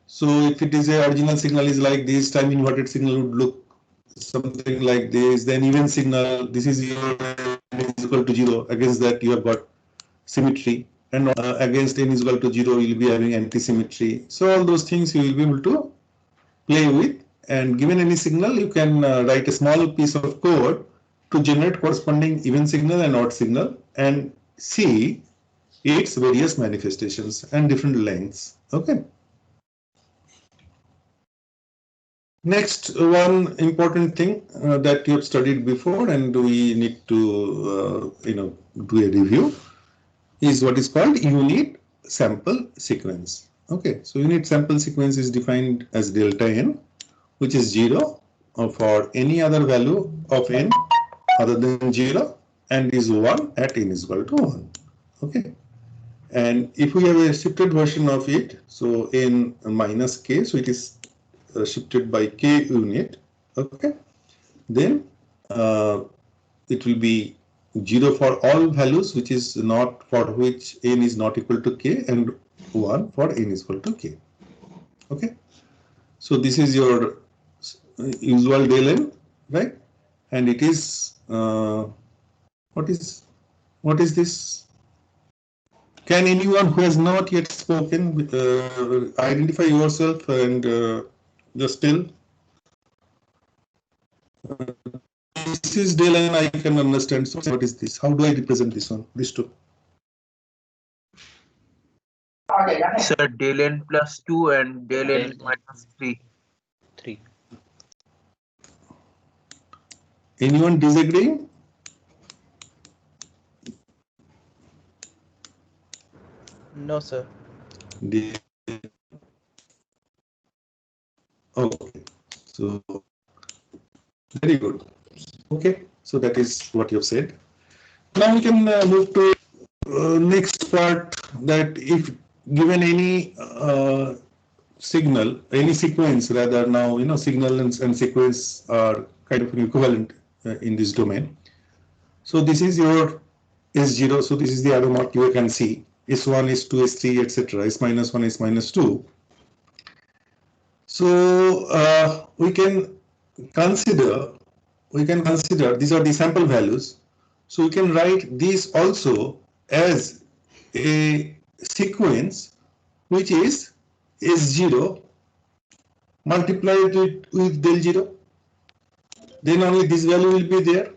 So if it is a original signal is like this, time inverted signal would look something like this. Then even signal, this is your n is equal to 0. Against that you have got symmetry. And against n is equal to 0, you will be having anti-symmetry. So all those things you will be able to play with. And given any signal, you can write a small piece of code to generate corresponding even signal and odd signal and see its various manifestations and different lengths. Okay. Next, one important thing that you have studied before, and we need to do a review, is what is called unit sample sequence. Okay, so unit sample sequence is defined as delta n, which is 0 for any other value of n other than 0, and is 1 at n is equal to 1. Okay, and if we have a shifted version of it, so n minus k, so it is shifted by k unit. Okay, then it will be 0 for all values which is not, for which n is not equal to k, and 1 for n is equal to k. Okay, so this is your usual del n, right? And it is what is this? Can anyone who has not yet spoken identify yourself and just tell? This is del n, I can understand. So what is this? How do I represent this one? These two. Sir, del n plus 2 and del n minus 3. 3. Anyone disagreeing? No, sir. Okay, so very good. Okay, so that is what you have said. Now we can move to next part, that if given any signal, any sequence rather, now signal and sequence are kind of equivalent in this domain. So this is your S0, so this is the arrow mark you can see. S1, S2, S3, etc. S minus 1, S minus 2. So we can consider these are the sample values. So we can write these also as a sequence which is S0 multiplied with del 0. Then only this value will be there,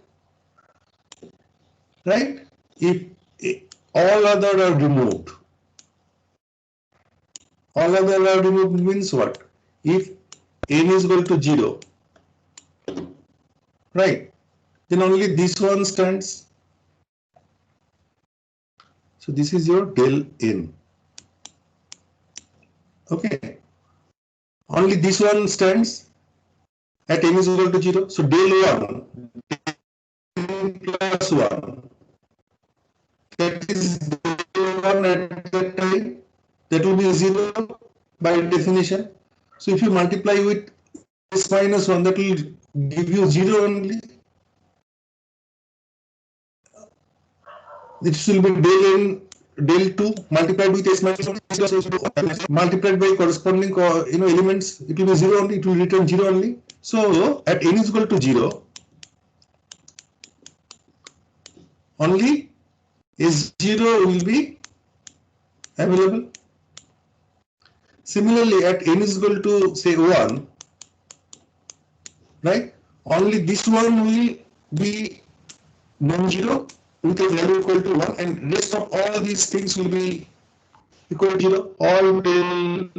right? If all other are removed, all other are removed means what? If n is equal to 0, right, then only this one stands. So this is your del n. Okay, only this one stands at n is equal to 0. So del 1 plus 1, that is del 1 at that time, that will be 0 by definition. So if you multiply with s minus 1, that will give you 0 only. It will be del n, del 2 multiplied with s minus 1 multiplied by corresponding elements. It will be 0 only. It will return 0 only. So at n is equal to 0, only S0 will be available. Similarly, at n is equal to say 1, right? Only this one will be non-zero with a value equal to 1, and rest of all these things will be equal to 0. All will,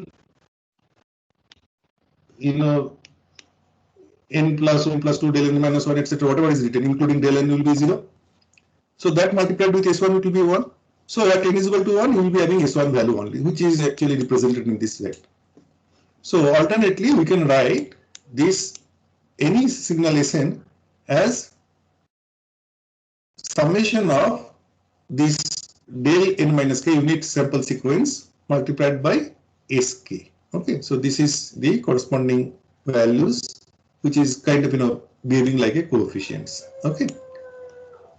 n plus 1 plus 2 del n minus 1, etc. Whatever is written, including del n, will be 0. So that multiplied with s1, it will be 1. So at n is equal to 1, you will be having s1 value only, which is actually represented in this vector. So alternately, we can write this any signal Sn as summation of this del n minus k unit sample sequence multiplied by sk. Okay, so this is the corresponding values, which is kind of behaving like a coefficients. Okay,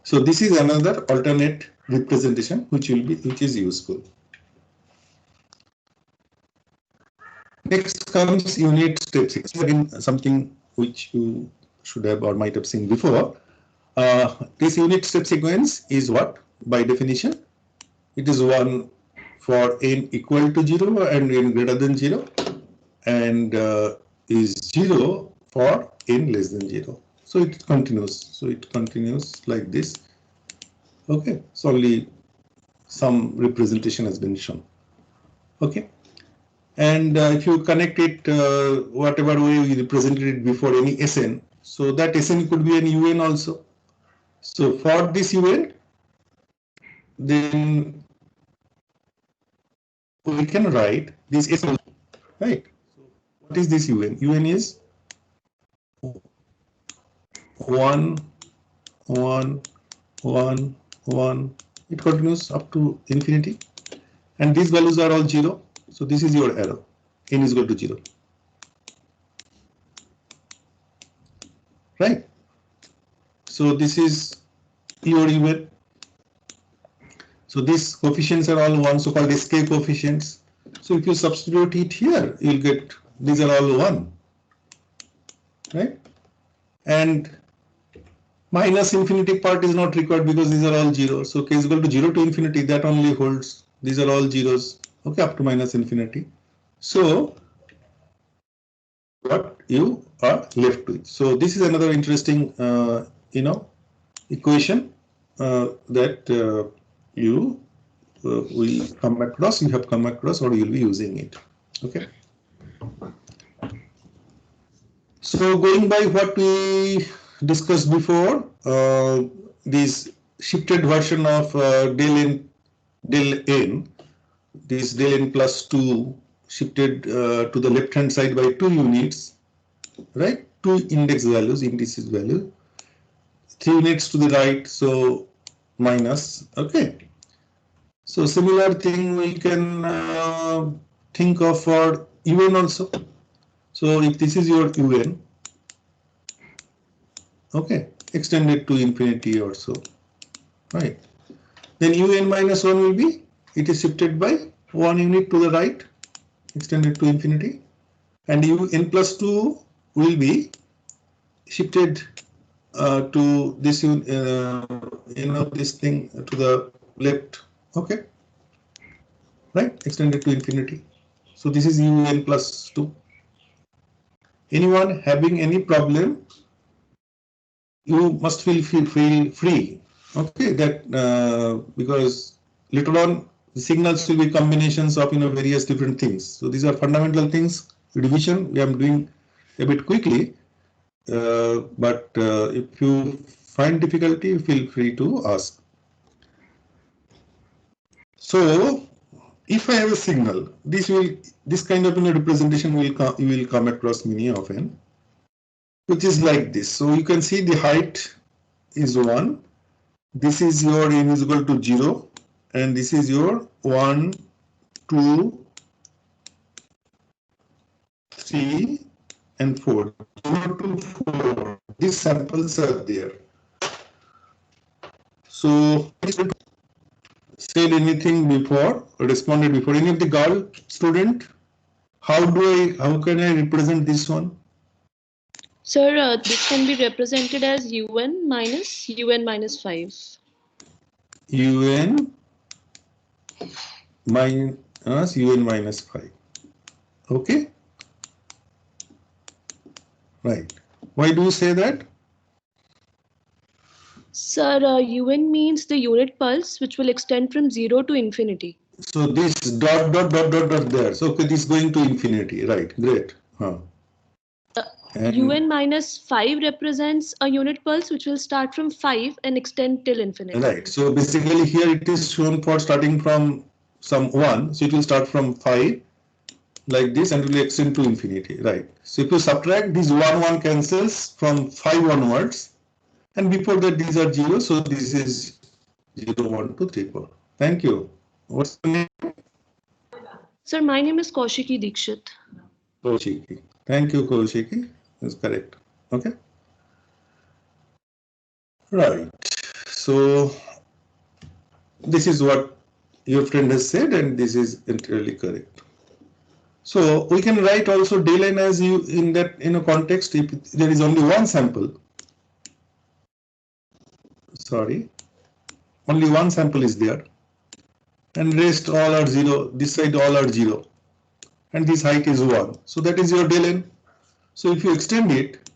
so this is another alternate representation which is useful. Next comes unit step sequence. Again, something which you should have or might have seen before. This unit step sequence is what? By definition, it is one for n equal to 0 and n greater than 0, and is 0 for n less than 0. So it continues. So it continues like this. Okay, so only some representation has been shown. Okay, and if you connect it whatever way we represented it before, any Sn, so that Sn could be an Un also. So for this Un, then we can write this Sn, right? What is this Un? Un is 1, 1, 1, 1. It continues up to infinity, and these values are all 0. So this is your arrow. N is equal to 0. Right? So this is your UN. So these coefficients are all 1, so called SK coefficients. So if you substitute it here, you'll get these are all 1. Right? And minus infinity part is not required because these are all 0. So k is equal to 0 to infinity, that only holds. These are all zeros. Okay, up to minus infinity. So what you are left with. So this is another interesting, equation that you will come across. You have come across, or you'll be using it. Okay. So going by what we discussed before, this shifted version of del n, this del n plus 2 shifted to the left hand side by 2 units, right? 2 indices value, 3 units to the right, so minus. Okay. So similar thing we can think of for UN also. So if this is your UN, okay, extended to infinity or so, right? Then UN minus 1 will be, it is shifted by 1 unit to the right, extended to infinity, and UN plus 2 will be shifted to this, this thing to the left, okay, right, extended to infinity. So this is UN plus 2. Anyone having any problem, you must feel free, okay, that because later on the signals will be combinations of various different things. So these are fundamental things. Division, we are doing a bit quickly, but if you find difficulty, feel free to ask. So, if I have a signal, this kind of representation you will come across many often, which is like this. So you can see the height is 1. This is your n is equal to 0, and this is your 1, 2, 3, and 4. 0 to 4. These samples are there. So said anything before, responded before. Any of the girl student? How can I represent this one? Sir, this can be represented as un minus 5. un minus 5. Okay? Right. Why do you say that? Sir, un means the unit pulse which will extend from 0 to infinity. So this dot there. So okay, this is going to infinity. Right. Great. un minus 5 represents a unit pulse which will start from 5 and extend till infinity. Right. So basically here it is shown for starting from some 1. So it will start from 5 like this and will extend to infinity. Right. So if you subtract, this 1 cancels from 5 onwards. And before that these are 0. So this is 0, 1, 2, 3, 4. Thank you. What's the name? Sir, my name is Kaushiki Dikshit. Kaushiki. Thank you, Kaushiki. That's correct. Okay. Right. So this is what your friend has said, and this is entirely correct. So we can write also del n as you in a context if there is only one sample. Sorry, only one sample is there, and rest all are 0. This side all are 0, and this height is 1. So that is your del n. So if you extend it,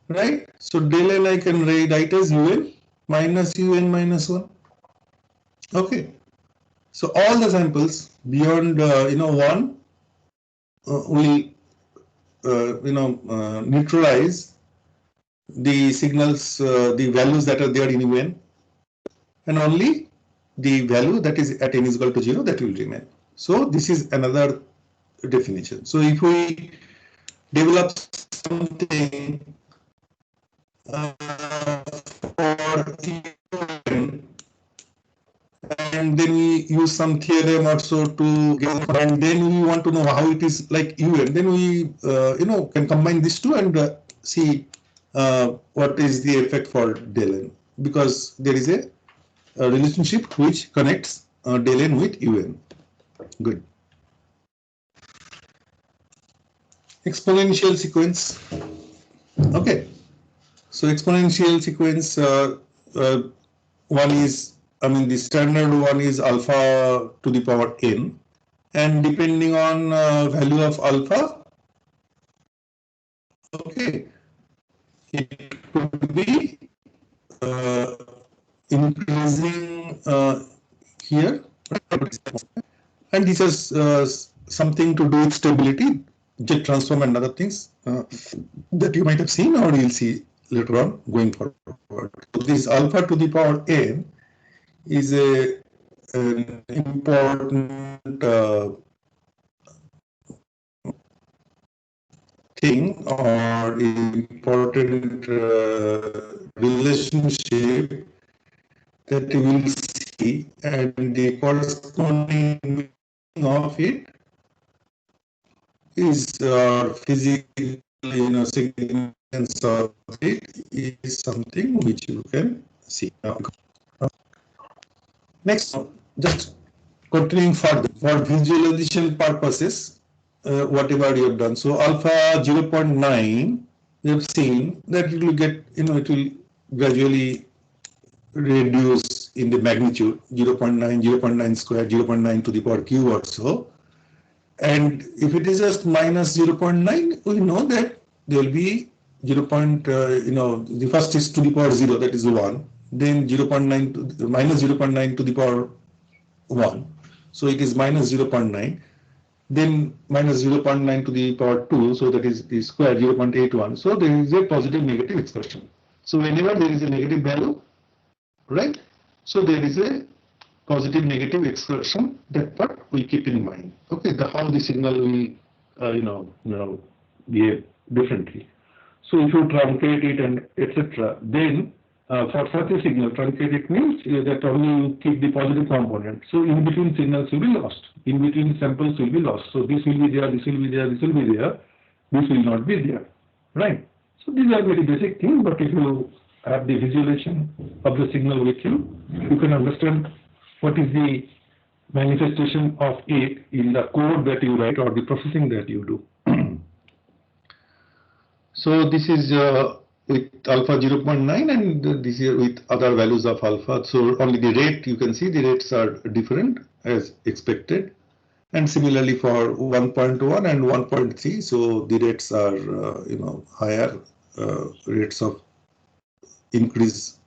right? So del n I can write as un minus 1. Okay. So all the samples beyond 1 will neutralize the signals, the values that are there in un, and only the value that is at n is equal to 0 that will remain. So this is another definition. So if we develop something for un, and then we use some theorem also to get, and then we want to know how it is like un, then we can combine these two and see what is the effect for del n, because there is a relationship which connects del n with un. Good. Exponential sequence. Okay. So exponential sequence, one is, the standard one is alpha to the power n, and depending on value of alpha, okay, it could be increasing here, and this has something to do with stability, jet transform and other things that you might have seen or you'll see later on going forward. So this alpha to the power n is an important thing or important relationship that you will see, and the corresponding meaning of it is physical, significance of it is something which you can see. Next, just continuing further for visualization purposes, whatever you have done. So alpha 0.9, we have seen that it will get, it will gradually reduce in the magnitude 0.9, 0.9 square, 0.9 to the power q or so. And if it is just minus 0.9, we know that there will be 0. The first is to the power 0, that is 1. Then 0.9 to minus 0.9 to the power 1. So it is minus 0.9. then minus 0.9 to the power 2, so that is the square 0.81. So there is a positive negative expression. So whenever there is a negative value, right? So there is a positive negative expression. That part we keep in mind. Okay, how the signal will behave differently. So if you truncate it and etc., then for such a signal, truncate it means that only you keep the positive component. So in between signals will be lost. In between samples will be lost. So this will be there, this will be there, this will be there. This will not be there, right? So these are very basic things. But if you have the visualization of the signal with you, you can understand what is the manifestation of it in the code that you write or the processing that you do. So this is with alpha 0.9 and this is with other values of alpha. So only the rate, you can see the rates are different as expected. And similarly for 1.1 and 1.3, so the rates are higher. Rates of increase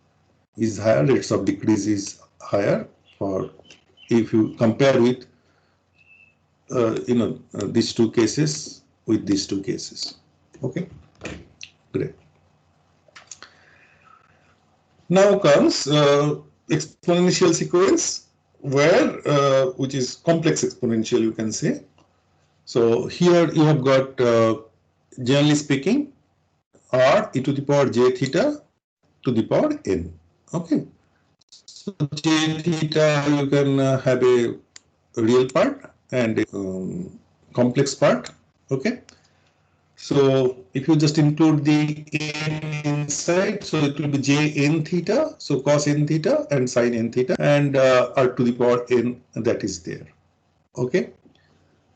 is higher, rates of decrease is higher. For if you compare with these two cases with these two cases. Okay, great. Now comes exponential sequence, where which is complex exponential, you can say. So here you have got, generally speaking, r e to the power j theta to the power n. Okay. So j theta, you can have a real part and a complex part. Okay. So if you just include the n inside, so it will be j n theta, so cos n theta and sin n theta, and r to the power n that is there. Okay.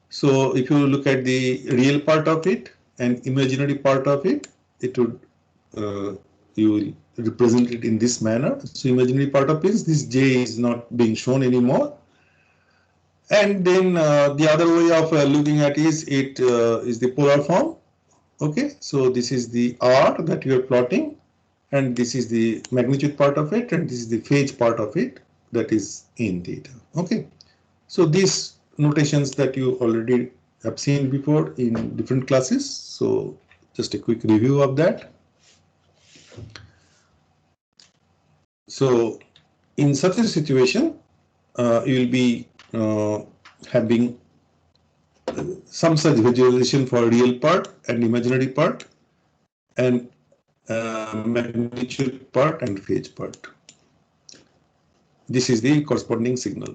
So if you look at the real part of it and imaginary part of it, it would you will represent it in this manner. So imaginary part of it, this j is not being shown anymore. And then the other way of looking at is the polar form. Okay, so this is the r that you are plotting, and this is the magnitude part of it, and this is the phase part of it, that is in theta. Okay, so these notations that you already have seen before in different classes. So just a quick review of that. So in such a situation, you will be having some such visualization for real part and imaginary part, and magnitude part and phase part. This is the corresponding signal.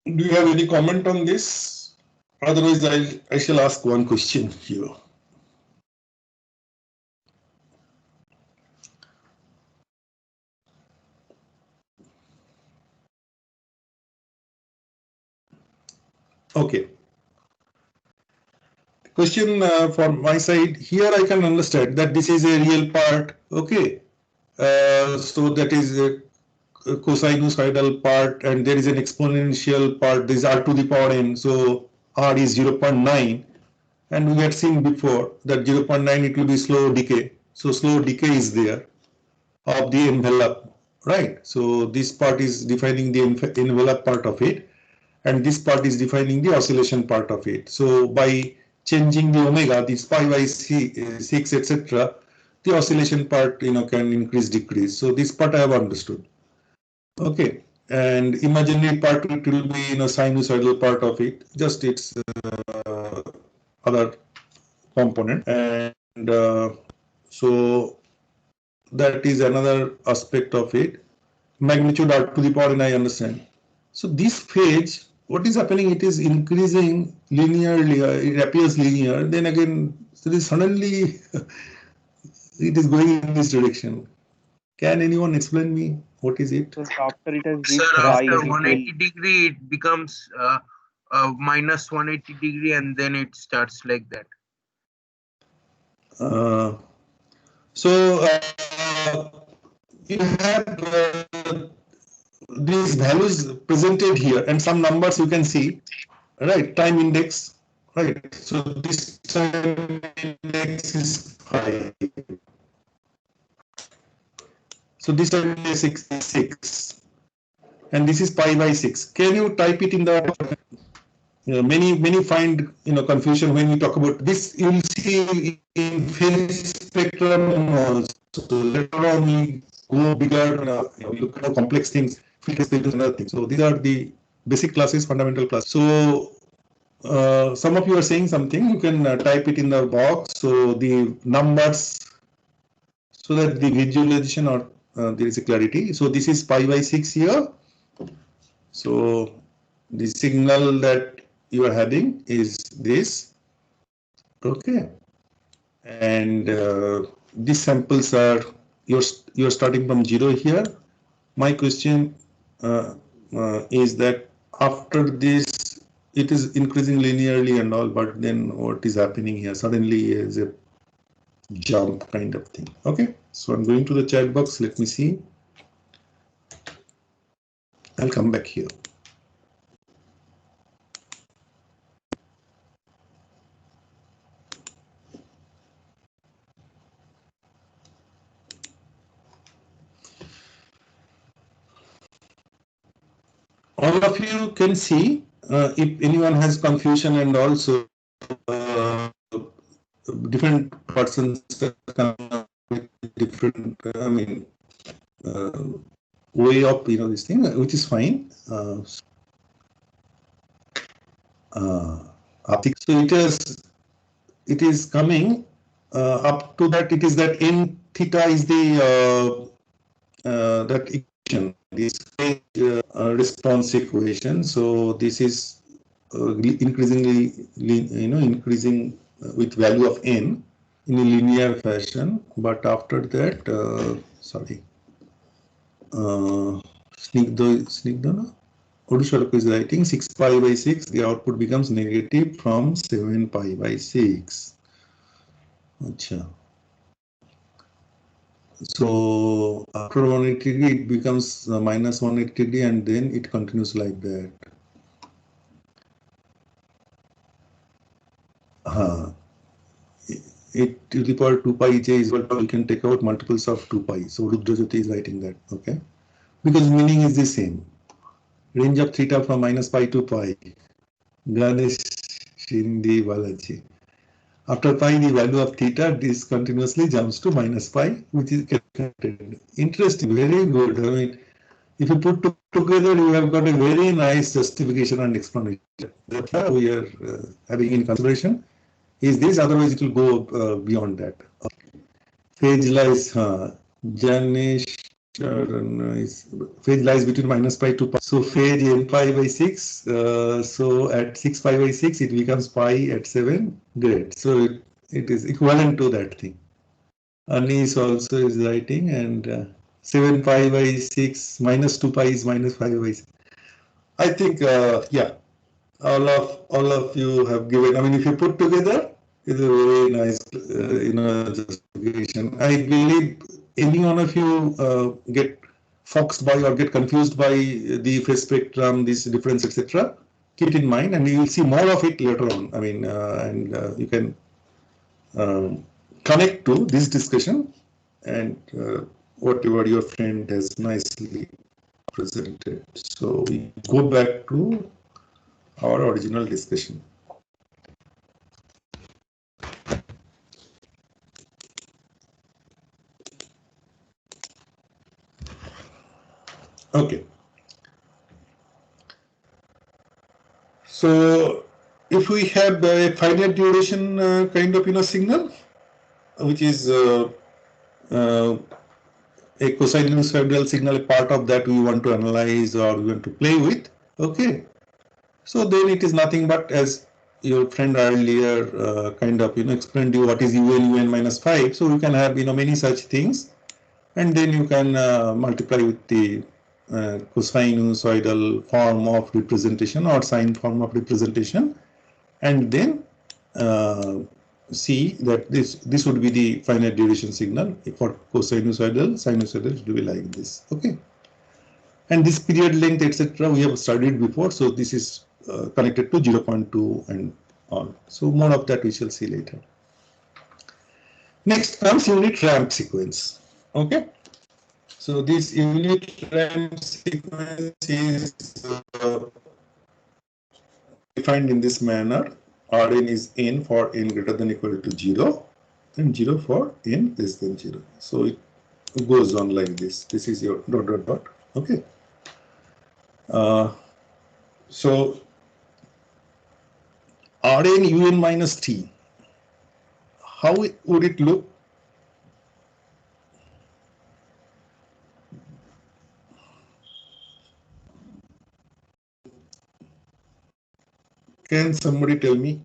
Do you have any comment on this? Otherwise, I shall ask one question here. Okay. Question from my side here, I can understand that this is a real part. Okay. So that is a cosinusoidal part, and there is an exponential part. This is r to the power n. So r is 0.9, and we had seen before that 0.9 it will be slow decay. So slow decay is there of the envelope, right? So this part is defining the envelope part of it, and this part is defining the oscillation part of it. So by changing the omega, this pi by 6, etc., the oscillation part can increase, decrease. So this part I have understood. Okay, and imaginary part, it will be sinusoidal part of it, just its other component, and so that is another aspect of it. Magnitude r to the power n, I understand. So this phase, what is happening? It is increasing linearly. It appears linear. Then again, suddenly it is going in this direction. Can anyone explain me what is it? So after it has Sir, reached pi, after it will 180 degree, it becomes minus 180 degree, and then it starts like that. So you have these values presented here, and some numbers you can see, right? Time index, right? So this time index is 5. So this is 66, and this is pi by 6. Can you type it in the? Many find confusion when we talk about this. You will see in phase spectrum also. Later on we go bigger. We look at complex things, phase spectrum and other things. So these are the basic classes, fundamental classes. So some of you are saying something. You can type it in the box. So the numbers, so that the visualization or there is a clarity. So this is pi by 6 here. So the signal that you are having is this, okay, and these samples are you're starting from 0 here. My question is that after this it is increasing linearly and all, but then what is happening here? Suddenly is a jump kind of thing. Okay, so I'm going to the chat box. Let me see. I'll come back here. All of you can see if anyone has confusion, and also different persons come up with different, way of this thing, which is fine. So it is coming up to that. It is that n theta is the that equation, this phase response equation. So this is increasingly increasing with value of n in a linear fashion. But after that, sorry, Snigdha Odusharako is writing 6 pi by 6. The output becomes negative from 7 pi by 6. Achha. So after 180 degree, it becomes minus 180 degree, and then it continues like that. It to the power 2 pi j is what we can take out multiples of 2 pi. So Rudrajyoti is writing that, okay? Because meaning is the same. Range of theta from minus pi to pi. Ganesh Shindi Balaji. After pi, the value of theta this continuously jumps to minus pi, which is calculated. Interesting, very good. I mean, if you put together, you have got a very nice justification and explanation. That we are having in consideration is this. Otherwise, it will go beyond that. Phase lies, Janish. Phase lies between minus pi to pi. So phase n pi by 6. So at 6 pi by 6, it becomes pi at 7. Great. So it is equivalent to that thing. Anis also is writing, and 7 pi by 6 minus 2 pi is minus pi by 6. I think, yeah, all of you have given. I mean, if you put together, it's a very nice, justification. I believe any one of you get foxed by or get confused by the phase spectrum, this difference, etc. Keep it in mind, and you will see more of it later on. I mean, you can connect to this discussion and whatever your friend has nicely presented. So we go back to our original discussion. Okay. So if we have a finite duration kind of signal, which is a cosinusoidal signal, a part of that we want to analyze or we want to play with, okay. So then it is nothing but, as your friend earlier kind of explained to you, what is un minus 5. So you can have many such things, and then you can multiply with the cosinusoidal form of representation or sine form of representation, and then see that this would be the finite duration signal for cosinusoidal. Sinusoidal should be like this, okay. And this period length, etc., we have studied before, so this is connected to 0.2 and on. So more of that we shall see later. Next comes unit ramp sequence, okay. So this unit ramp sequence is defined in this manner. Rn is n for n greater than equal to 0, and 0 for n less than 0. So it goes on like this. This is your dot dot dot. Okay. So Rn un minus t. How would it look? Can somebody tell me?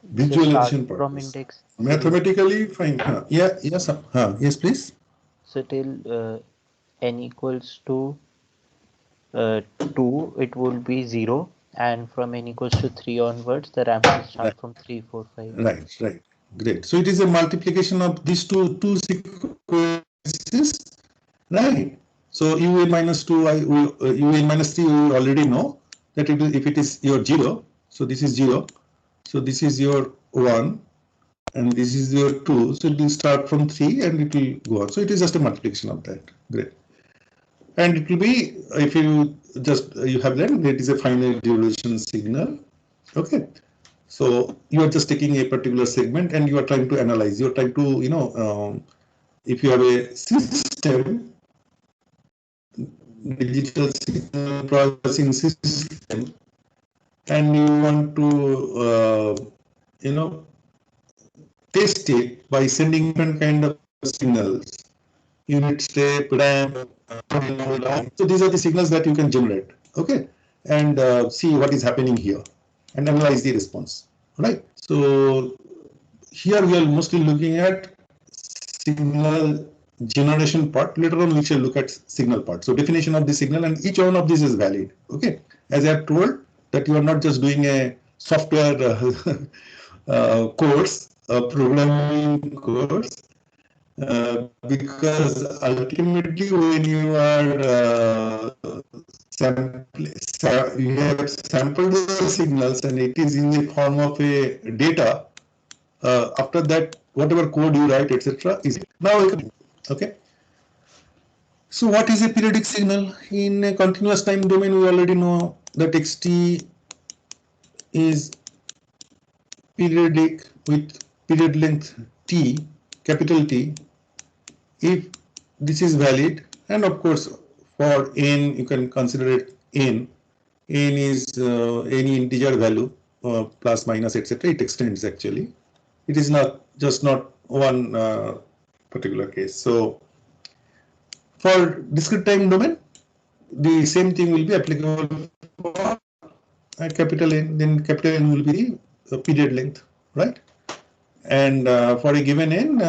Visualization from purpose. index. Mathematically fine. Yes, please. So till n equals to 2, it will be 0, and from n equals to 3 onwards, the ramp will start from 3, 4, 5. Right. Great. So it is a multiplication of these two sequences, right? So un minus 2, un minus 3, we already know that if it is your 0, so this is 0, so this is your 1, and this is your 2, so it will start from 3 and it will go on. So it is just a multiplication of that. Great. And it will be, if you have them, it is a finite duration signal. Okay. So you are just taking a particular segment and you are trying to analyze. You are trying to, if you have a system, digital signal processing system, and you want to, test it by sending different kind of signals, unit step, ramp. So these are the signals that you can generate, okay, and see what is happening here and analyze the response, right? So here we are mostly looking at signal generation part. Later on we shall look at signal part. So definition of the signal, and each one of these is valid, okay? As I have told that you are not just doing a software course, a programming course, because ultimately when you are you have sampled the signals and it is in the form of a data, after that whatever code you write, etc. is now okay. So what is a periodic signal? In a continuous time domain, we already know that xt is periodic with period length t, capital T, if this is valid, and of course for n you can consider it n is any integer value, plus minus etc. It extends actually. It is not just not one particular case. So for discrete time domain, the same thing will be applicable for capital N. Then capital N will be the period length, right? And for a given n,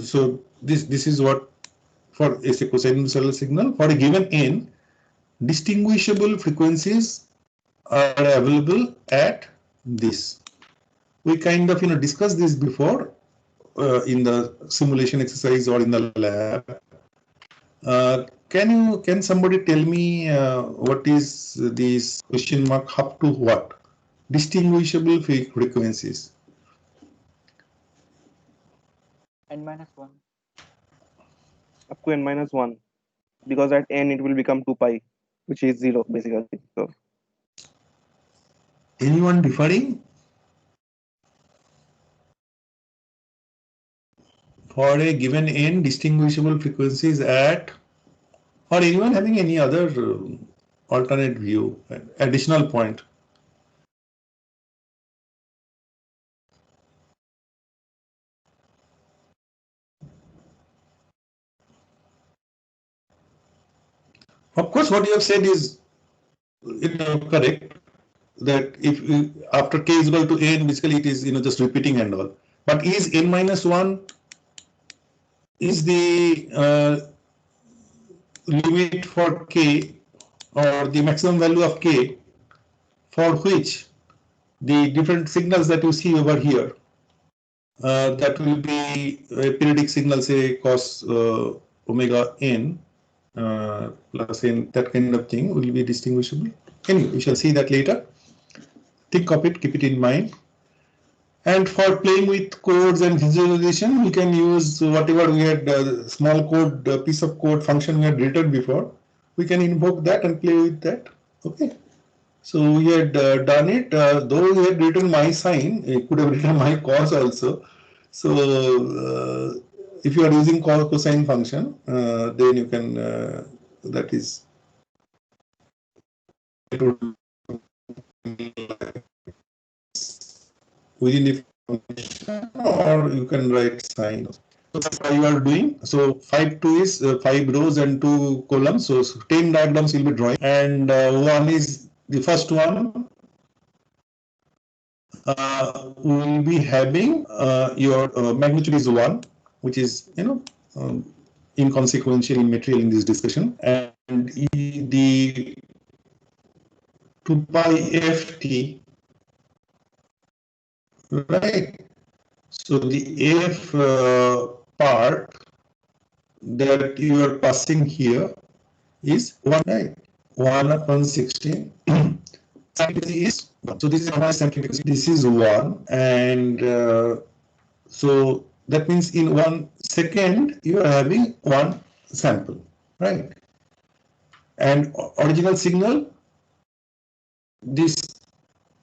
so this is what for a sinusoidal signal for a given n, distinguishable frequencies are available at this. We kind of discussed this before in the simulation exercise or in the lab. Can somebody tell me what is this question mark up to what? Distinguishable frequencies. n-1. Up to n-1, because at n it will become 2 pi, which is 0 basically. So anyone differing? For a given n, distinguishable frequencies at, or anyone having any other alternate view, additional point? Of course, what you have said is correct. That if after k is equal to n, basically it is just repeating and all. But is n-1 is the limit for k, or the maximum value of k, for which the different signals that you see over here, that will be a periodic signal, say cos omega n plus n, that kind of thing will be distinguishable. Anyway, we shall see that later. Think of it, keep it in mind. And for playing with codes and visualization, we can use whatever we had small code, piece of code function we had written before. We can invoke that and play with that. Okay. So we had done it, though we had written my sign, it could have written my cos also. So if you are using cosine function, then you can, that is within the function, or you can write sine. So that's how you are doing. So 5 2 is 5 rows and 2 columns. So 10 diagrams will be drawing, and one is the first one. Will be having your magnitude is 1, which is inconsequential, immaterial in this discussion, and the 2 pi ft, right? So the f part that you are passing here is 1, right? 1 upon 16. Is 1. So this is how sample frequency. This is 1, and so that means in 1 second you are having 1 sample, right? And original signal, this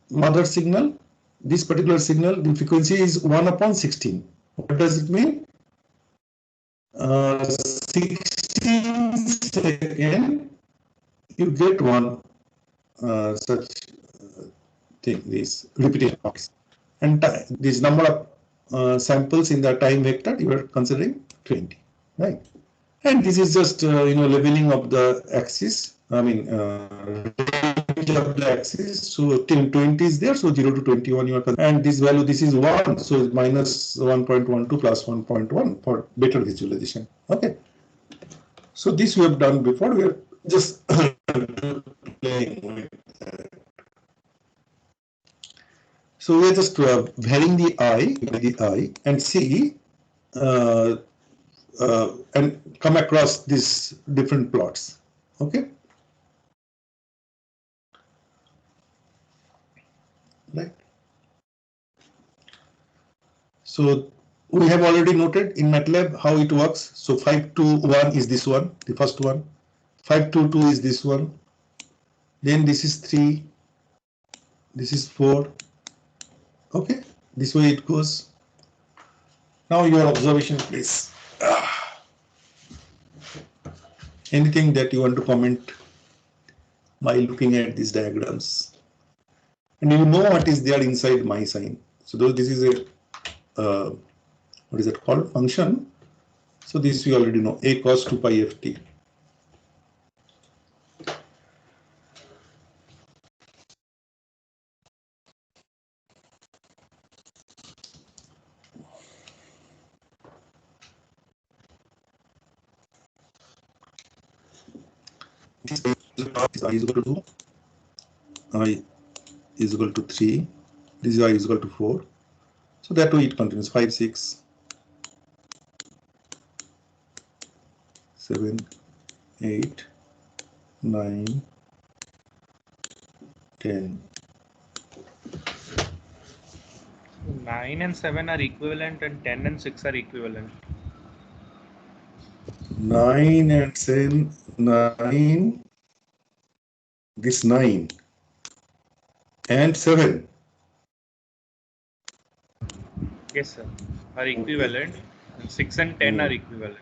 mother signal, this particular signal, the frequency is 1 upon 16. What does it mean? 16 second you get one such thing, this repetition box, and this number of samples in the time vector you are considering 20, right? And this is just leveling of the axis. I mean range of the axis. So till 20 is there, so 0 to 21 you are, and this value, this is 1, so it's minus 1.12 plus 1.1 for better visualization. Okay. So this we have done before. We are just playing with that. So we are just varying the I and see and come across these different plots. Okay. Right. So we have already noted in MATLAB how it works. So 521 is this one, the first one. 522 is this one. Then this is 3. This is 4. Okay, this way it goes. Now your observation, please. Anything that you want to comment by looking at these diagrams, and you know what is there inside my sign. So though this is a what is it called, function. So this we already know, a cos 2 pi ft. This I is equal to 2, I is equal to 3, this is I is equal to 4. So that way it continues 5, 6, 7, 8, 9, 10. 9 and 7 are equivalent and 10 and 6 are equivalent. 9 and 10, 9, this 9 and 7. Yes, sir. Are equivalent, and 6 and 10 are equivalent.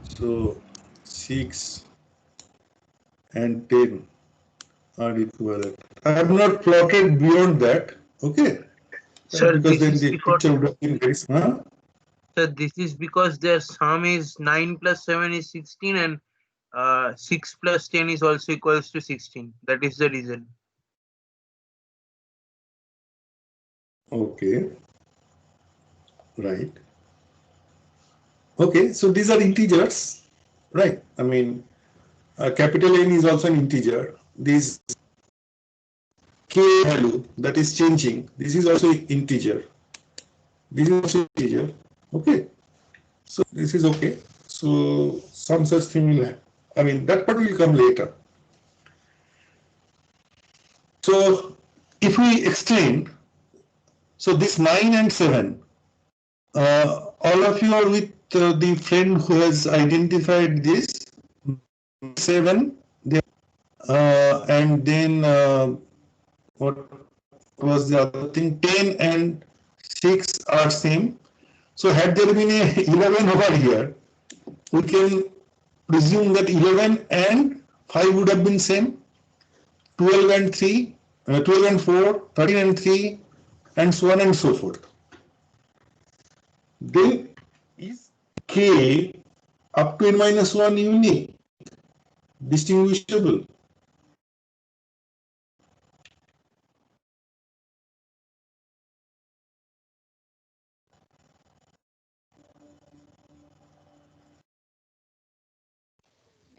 So 6 and 10 are equivalent. I have not plotted beyond that. Okay. Sir, because then this is the because, picture would have been very, huh? sir, this is because their sum is 9 plus 7 is 16, and 6 plus 10 is also equals to 16. That is the reason. Okay. Right. Okay, so these are integers, right? I mean, capital N is also an integer. This K value that is changing, this is also integer. This is also integer. Okay. So this is okay. So some such thing will happen. I mean, that part will come later. So if we extend, so this 9 and 7, all of you are with the friend who has identified this 7, and then what was the other thing? 10 and 6 are same. So had there been a 11 over here, we can presume that 11 and 5 would have been same. 12 and 3, 12 and 4, 13 and 3, and so on and so forth. Then is K up to n minus 1 unique, distinguishable?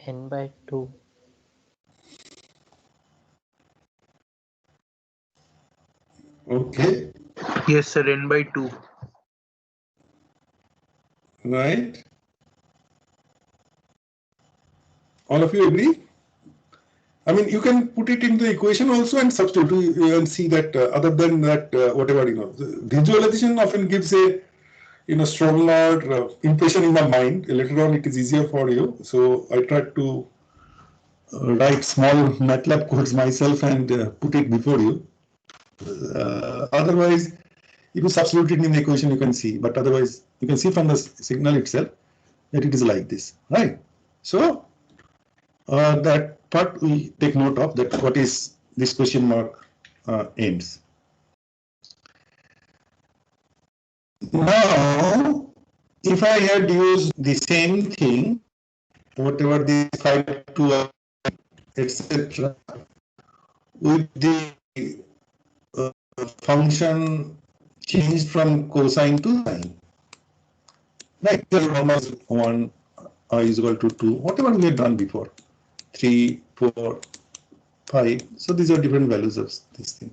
N by 2. Okay. Yes, sir. N by 2. Right. All of you agree? I mean, you can put it in the equation also and substitute and see that other than that, whatever, the visualization often gives a, stronger impression in the mind. Later on, it is easier for you. So I tried to write small MATLAB codes myself and put it before you. Otherwise, if you substitute it in the equation, you can see. But otherwise, you can see from the signal itself that it is like this, right? So that part we take note of, that what is this question mark ends. Now, if I had used the same thing, whatever the 5, 2, etc., with the function changed from cosine to sine, right? The normal 1 is equal to 2, whatever we had done before, 3, 4, 5. So these are different values of this thing.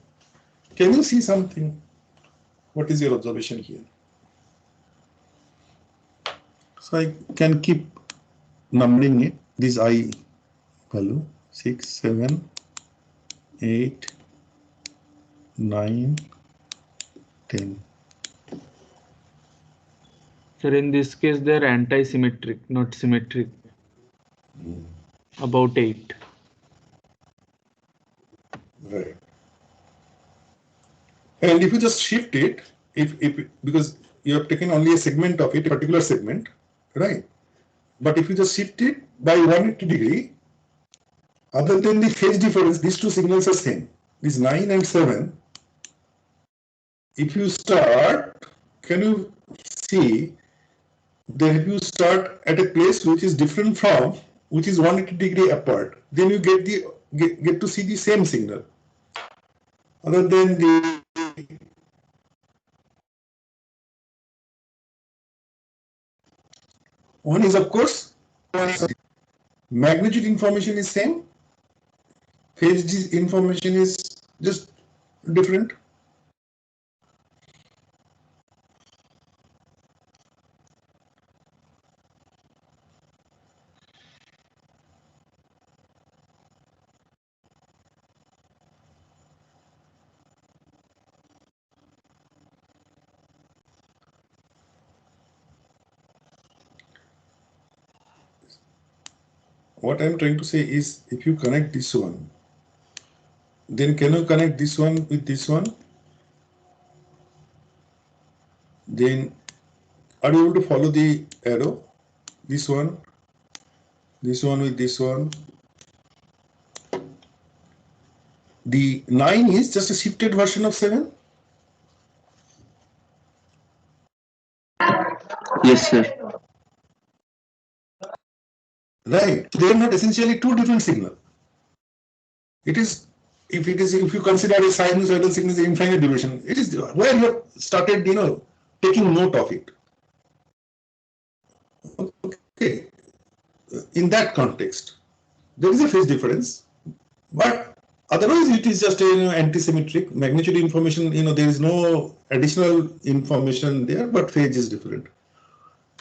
Can you see something? What is your observation here? So I can keep numbering it. This I value 6, 7, 8, 9, 10. Sir, in this case, they're anti-symmetric, not symmetric. About 8. Right. And if you just shift it, because you have taken only a segment of it, a particular segment, right? But if you just shift it by 180 degree, other than the phase difference, these two signals are same. This 9 and 7. If you start, can you see that if you start at a place which is different from, which is 180 degree apart, then you get to see the same signal. Other than the one is, of course, magnitude information is same, phase information is just different. What I'm trying to say is, if you connect this one, then can you connect this one with this one? Then are you able to follow the arrow? This one with this one. The 9 is just a shifted version of 7. Yes, sir. Right. They are not essentially two different signals. It is, if you consider a sinusoidal signal as infinite duration, it is where you have started, taking note of it. Okay. In that context, there is a phase difference, but otherwise it is just anti-symmetric magnitude information. There is no additional information there, but phase is different.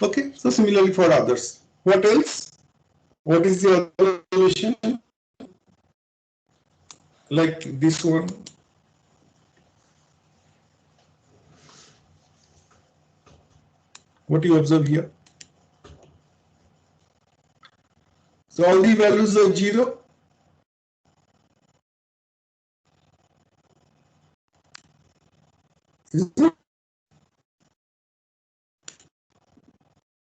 Okay. So similarly for others. What else? What is the other solution? like this one. What you observe here? So all the values are 0.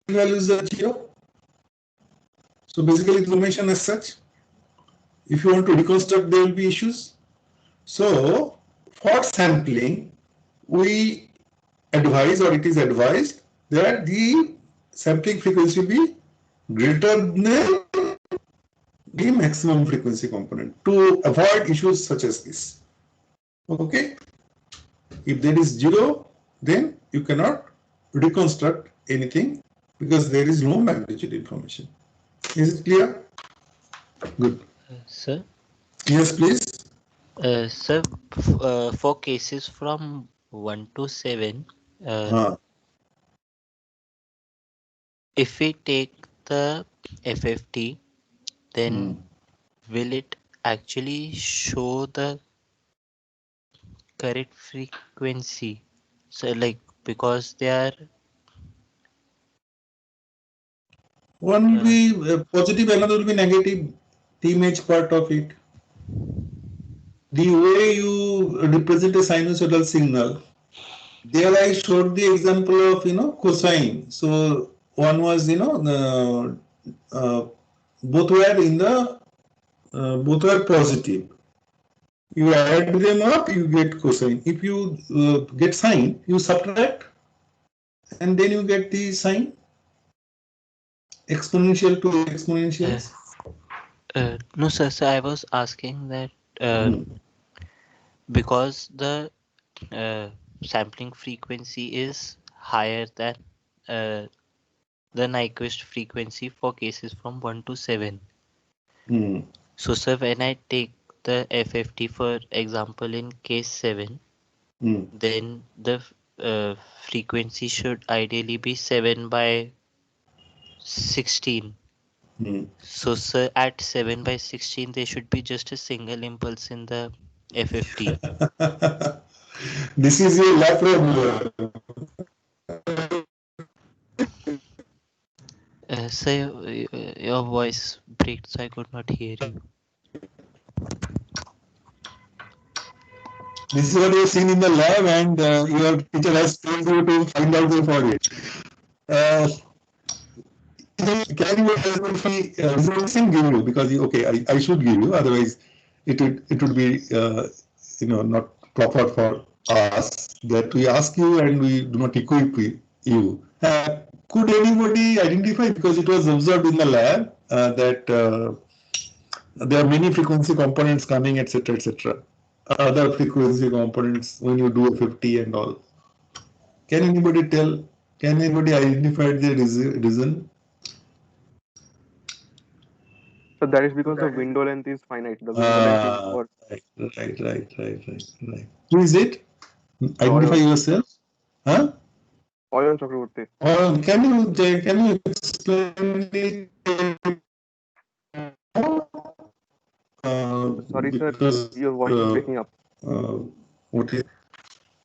Values are 0. So basically information as such. If you want to reconstruct, there will be issues. So for sampling, we advise, or it is advised, that the sampling frequency will be greater than the maximum frequency component to avoid issues such as this. Okay. If there is 0, then you cannot reconstruct anything because there is no magnitude information. Is it clear? Good. Sir? Yes, please. Sir, for cases from 1 to 7, if we take the FFT, then will it actually show the correct frequency? So like, because they are... One will be positive, another will be negative, the image part of it. The way you represent a sinusoidal signal, there I showed the example of, cosine. So one was, both were in the, both were positive. You add them up, you get cosine. If you get sine, you subtract, and then you get the sine. Exponential to exponential. No, sir. So I was asking that because the sampling frequency is higher than the Nyquist frequency for cases from 1 to 7. So, sir, when I take the FFT, for example, in case 7, then the frequency should ideally be 7 by 16. So, sir, at 7 by 16, there should be just a single impulse in the FFT. This is your lab problem. Sir, your voice breaks, so I could not hear you. This is what you have seen in the lab, and your teacher has told you to find out for it. Can you resolution give you? Because I should give you, otherwise it would be not proper for us that we ask you and we do not equip you. Could anybody identify, because it was observed in the lab that there are many frequency components coming, etc., etc. Other frequency components when you do a 50 and all. Can anybody tell? Can anybody identify the reason? So that is because the window length is finite. The window length is for... Right. Who is it? Identify yourself. Huh? Oil Chakraborty. Can you explain it? Sorry, sir. Your voice is breaking up. Okay.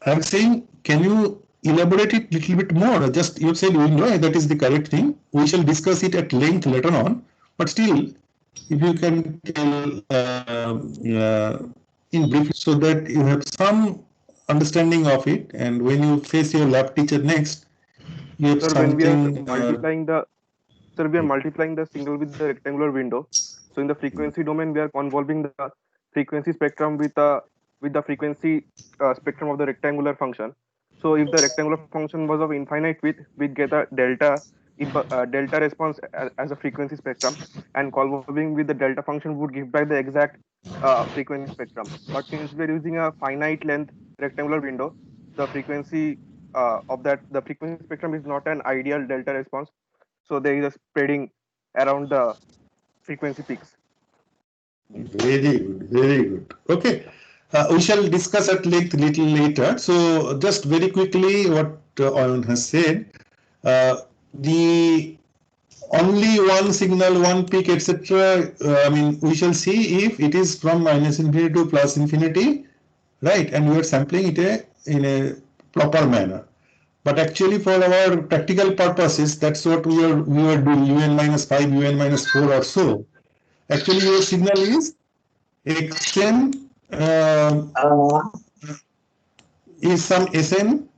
I'm saying, can you elaborate it a little bit more? Just you said window, that is the correct thing. We shall discuss it at length later on. But still, if you can tell in brief, so that you have some understanding of it, and when you face your lab teacher next, you have something. When we are multiplying the signal with the rectangular window. So in the frequency domain, we are convolving the frequency spectrum with the frequency spectrum of the rectangular function. So if the rectangular function was of infinite width, we get a delta response as a frequency spectrum, and convolving with the delta function would give back the exact frequency spectrum. But since we are using a finite length rectangular window, the frequency the frequency spectrum is not an ideal delta response. So there is a spreading around the frequency peaks. Very good. Okay. We shall discuss at length little later. So just very quickly what Anand has said, only one signal, one peak, etc. I mean, we shall see if it is from minus infinity to plus infinity, right? And we are sampling it in a proper manner. But actually, for our practical purposes, that's what we were doing. UN minus 5, UN minus 4 or so. Actually, your signal is xn is some Sn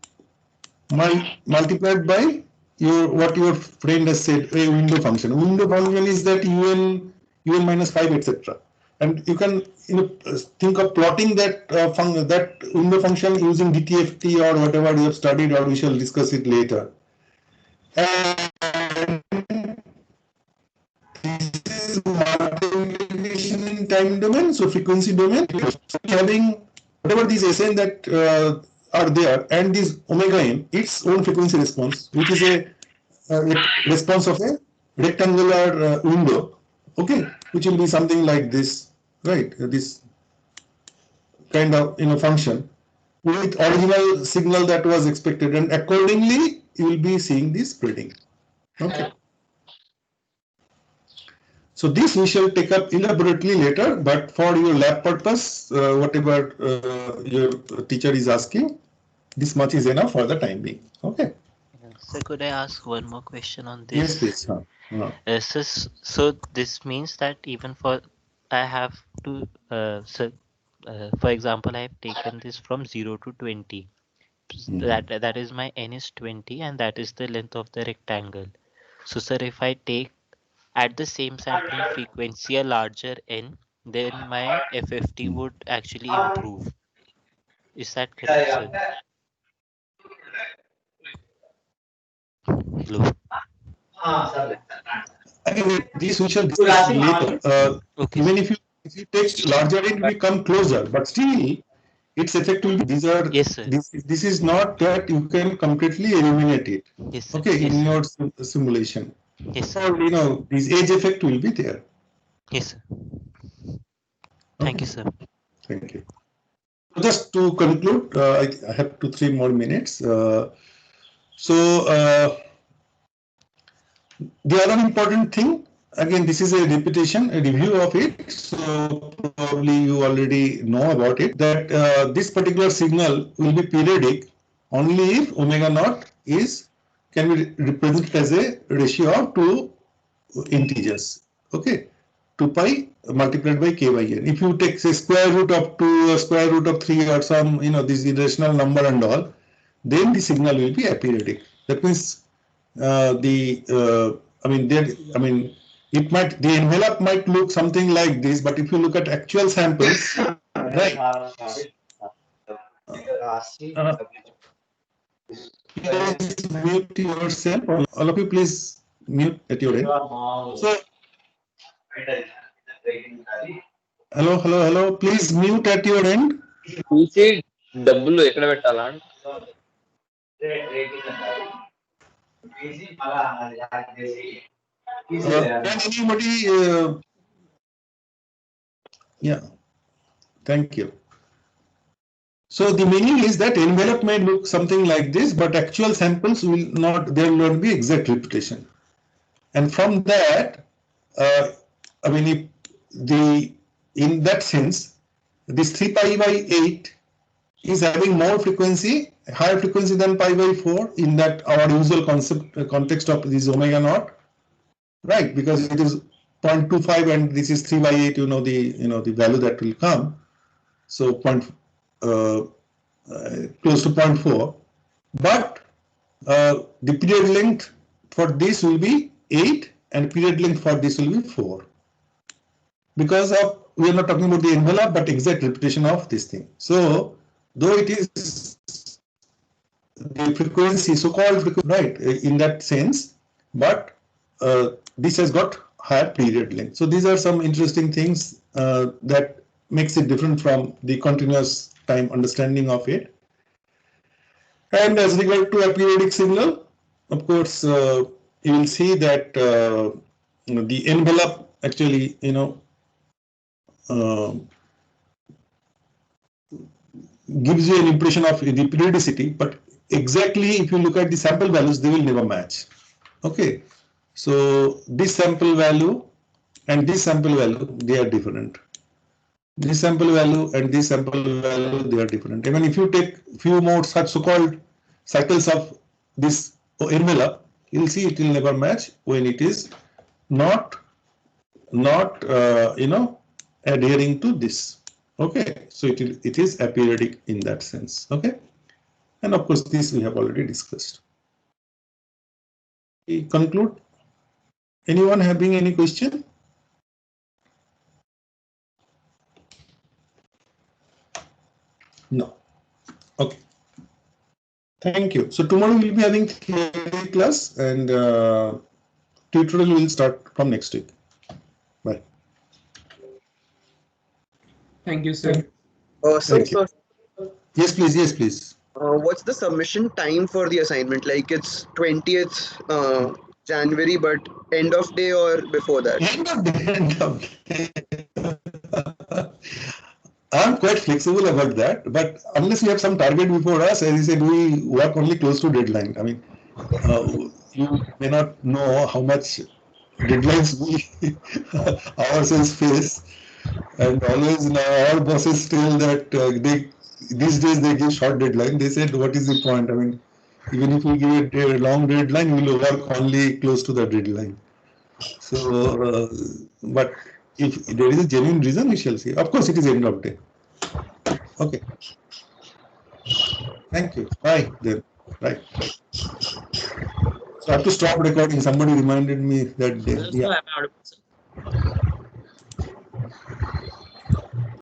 multiplied by what your friend has said, a window function. Window function is that UN minus 5, etc. And you can think of plotting that that window function using DTFT or whatever you have studied, or we shall discuss it later. And this is multiplication in time domain, so frequency domain, having whatever these Sn that are there, and this omega n, its own frequency response, which is a response of a rectangular window, okay, which will be something like this, right? This kind of function with original signal that was expected, and accordingly you will be seeing this spreading. Okay. So this we shall take up elaborately later, but for your lab purpose, whatever your teacher is asking, this much is enough for the time being. Okay. So could I ask one more question on this? Yes, please. So this means that even for I have to for example, I have taken this from 0 to 20. That is my n is 20, and that is the length of the rectangle. So sir, if I take at the same sampling frequency a larger n, then my FFT would actually improve. Is that correct, sir? Hello. Again, this we shall discuss later. Okay. Even if you take larger end, we come closer, but still its effect will be. These are, yes, sir. This is not that you can completely eliminate it. Yes, sir. Okay, yes, in sir. your simulation. Yes, sir. Or this edge effect will be there. Yes, sir. Thank you, sir. Thank you. Just to conclude, I have 2-3 more minutes. The other important thing, again, this is a repetition, a review of it. So probably you already know about it, that this particular signal will be periodic only if omega naught can be represented as a ratio of 2 integers. Okay, 2 pi multiplied by k by n. If you take say square root of 2 or square root of 3 or some this irrational number and all, then the signal will be aperiodic. That means the envelope might look something like this, but if you look at actual samples, right? Please mute yourself. All of you, please mute at your end. So, hello. Please mute at your end. డబ్బులు ఎక్కడ పెట్టాలా? Can anybody? Yeah. Thank you. So the meaning is that envelope may look something like this, but actual samples will not. There will not be exact repetition. And from that, in that sense, this 3 pi by 8 is having more frequency, higher frequency than pi by 4 in that our usual context of this omega naught, right? Because it is 0.25 and this is 3 by 8. The value that will come. So close to 0.4, but the period length for this will be 8 and period length for this will be 4, because of we are not talking about the envelope but exact repetition of this thing. So though it is the frequency, so-called frequency, right, in that sense, but this has got higher period length. So these are some interesting things that makes it different from the continuous time understanding of it. And as regard to a periodic signal, of course, you will see that the envelope actually, gives you an impression of the periodicity, but exactly if you look at the sample values, they will never match. Okay, So this sample value and this sample value, they are different. This sample value and this sample value, they are different. Even if you take few more such so-called cycles of this envelope, you'll see it will never match when it is not adhering to this. Okay, so it is aperiodic in that sense. Okay, and of course this we have already discussed. We conclude. Anyone having any question? No. Okay. Thank you. So tomorrow we'll be having theory class, and tutorial will start from next week. Bye. Thank you, sir. Thank you. Yes, please. Yes, please. What's the submission time for the assignment? Like it's 20th January, but end of day or before that? End of day. I'm quite flexible about that, but unless we have some target before us, as I said, we work only close to deadline. I mean, you may not know how much deadlines we ourselves face, and always now our bosses tell that these days they give short deadline. They said, what is the point? I mean, even if we give a long deadline, we will work only close to the deadline. So, but if there is a genuine reason, we shall see. Of course, it is end of day. Okay. Thank you. Bye then. Right. So I have to stop recording. Somebody reminded me that day. Yeah.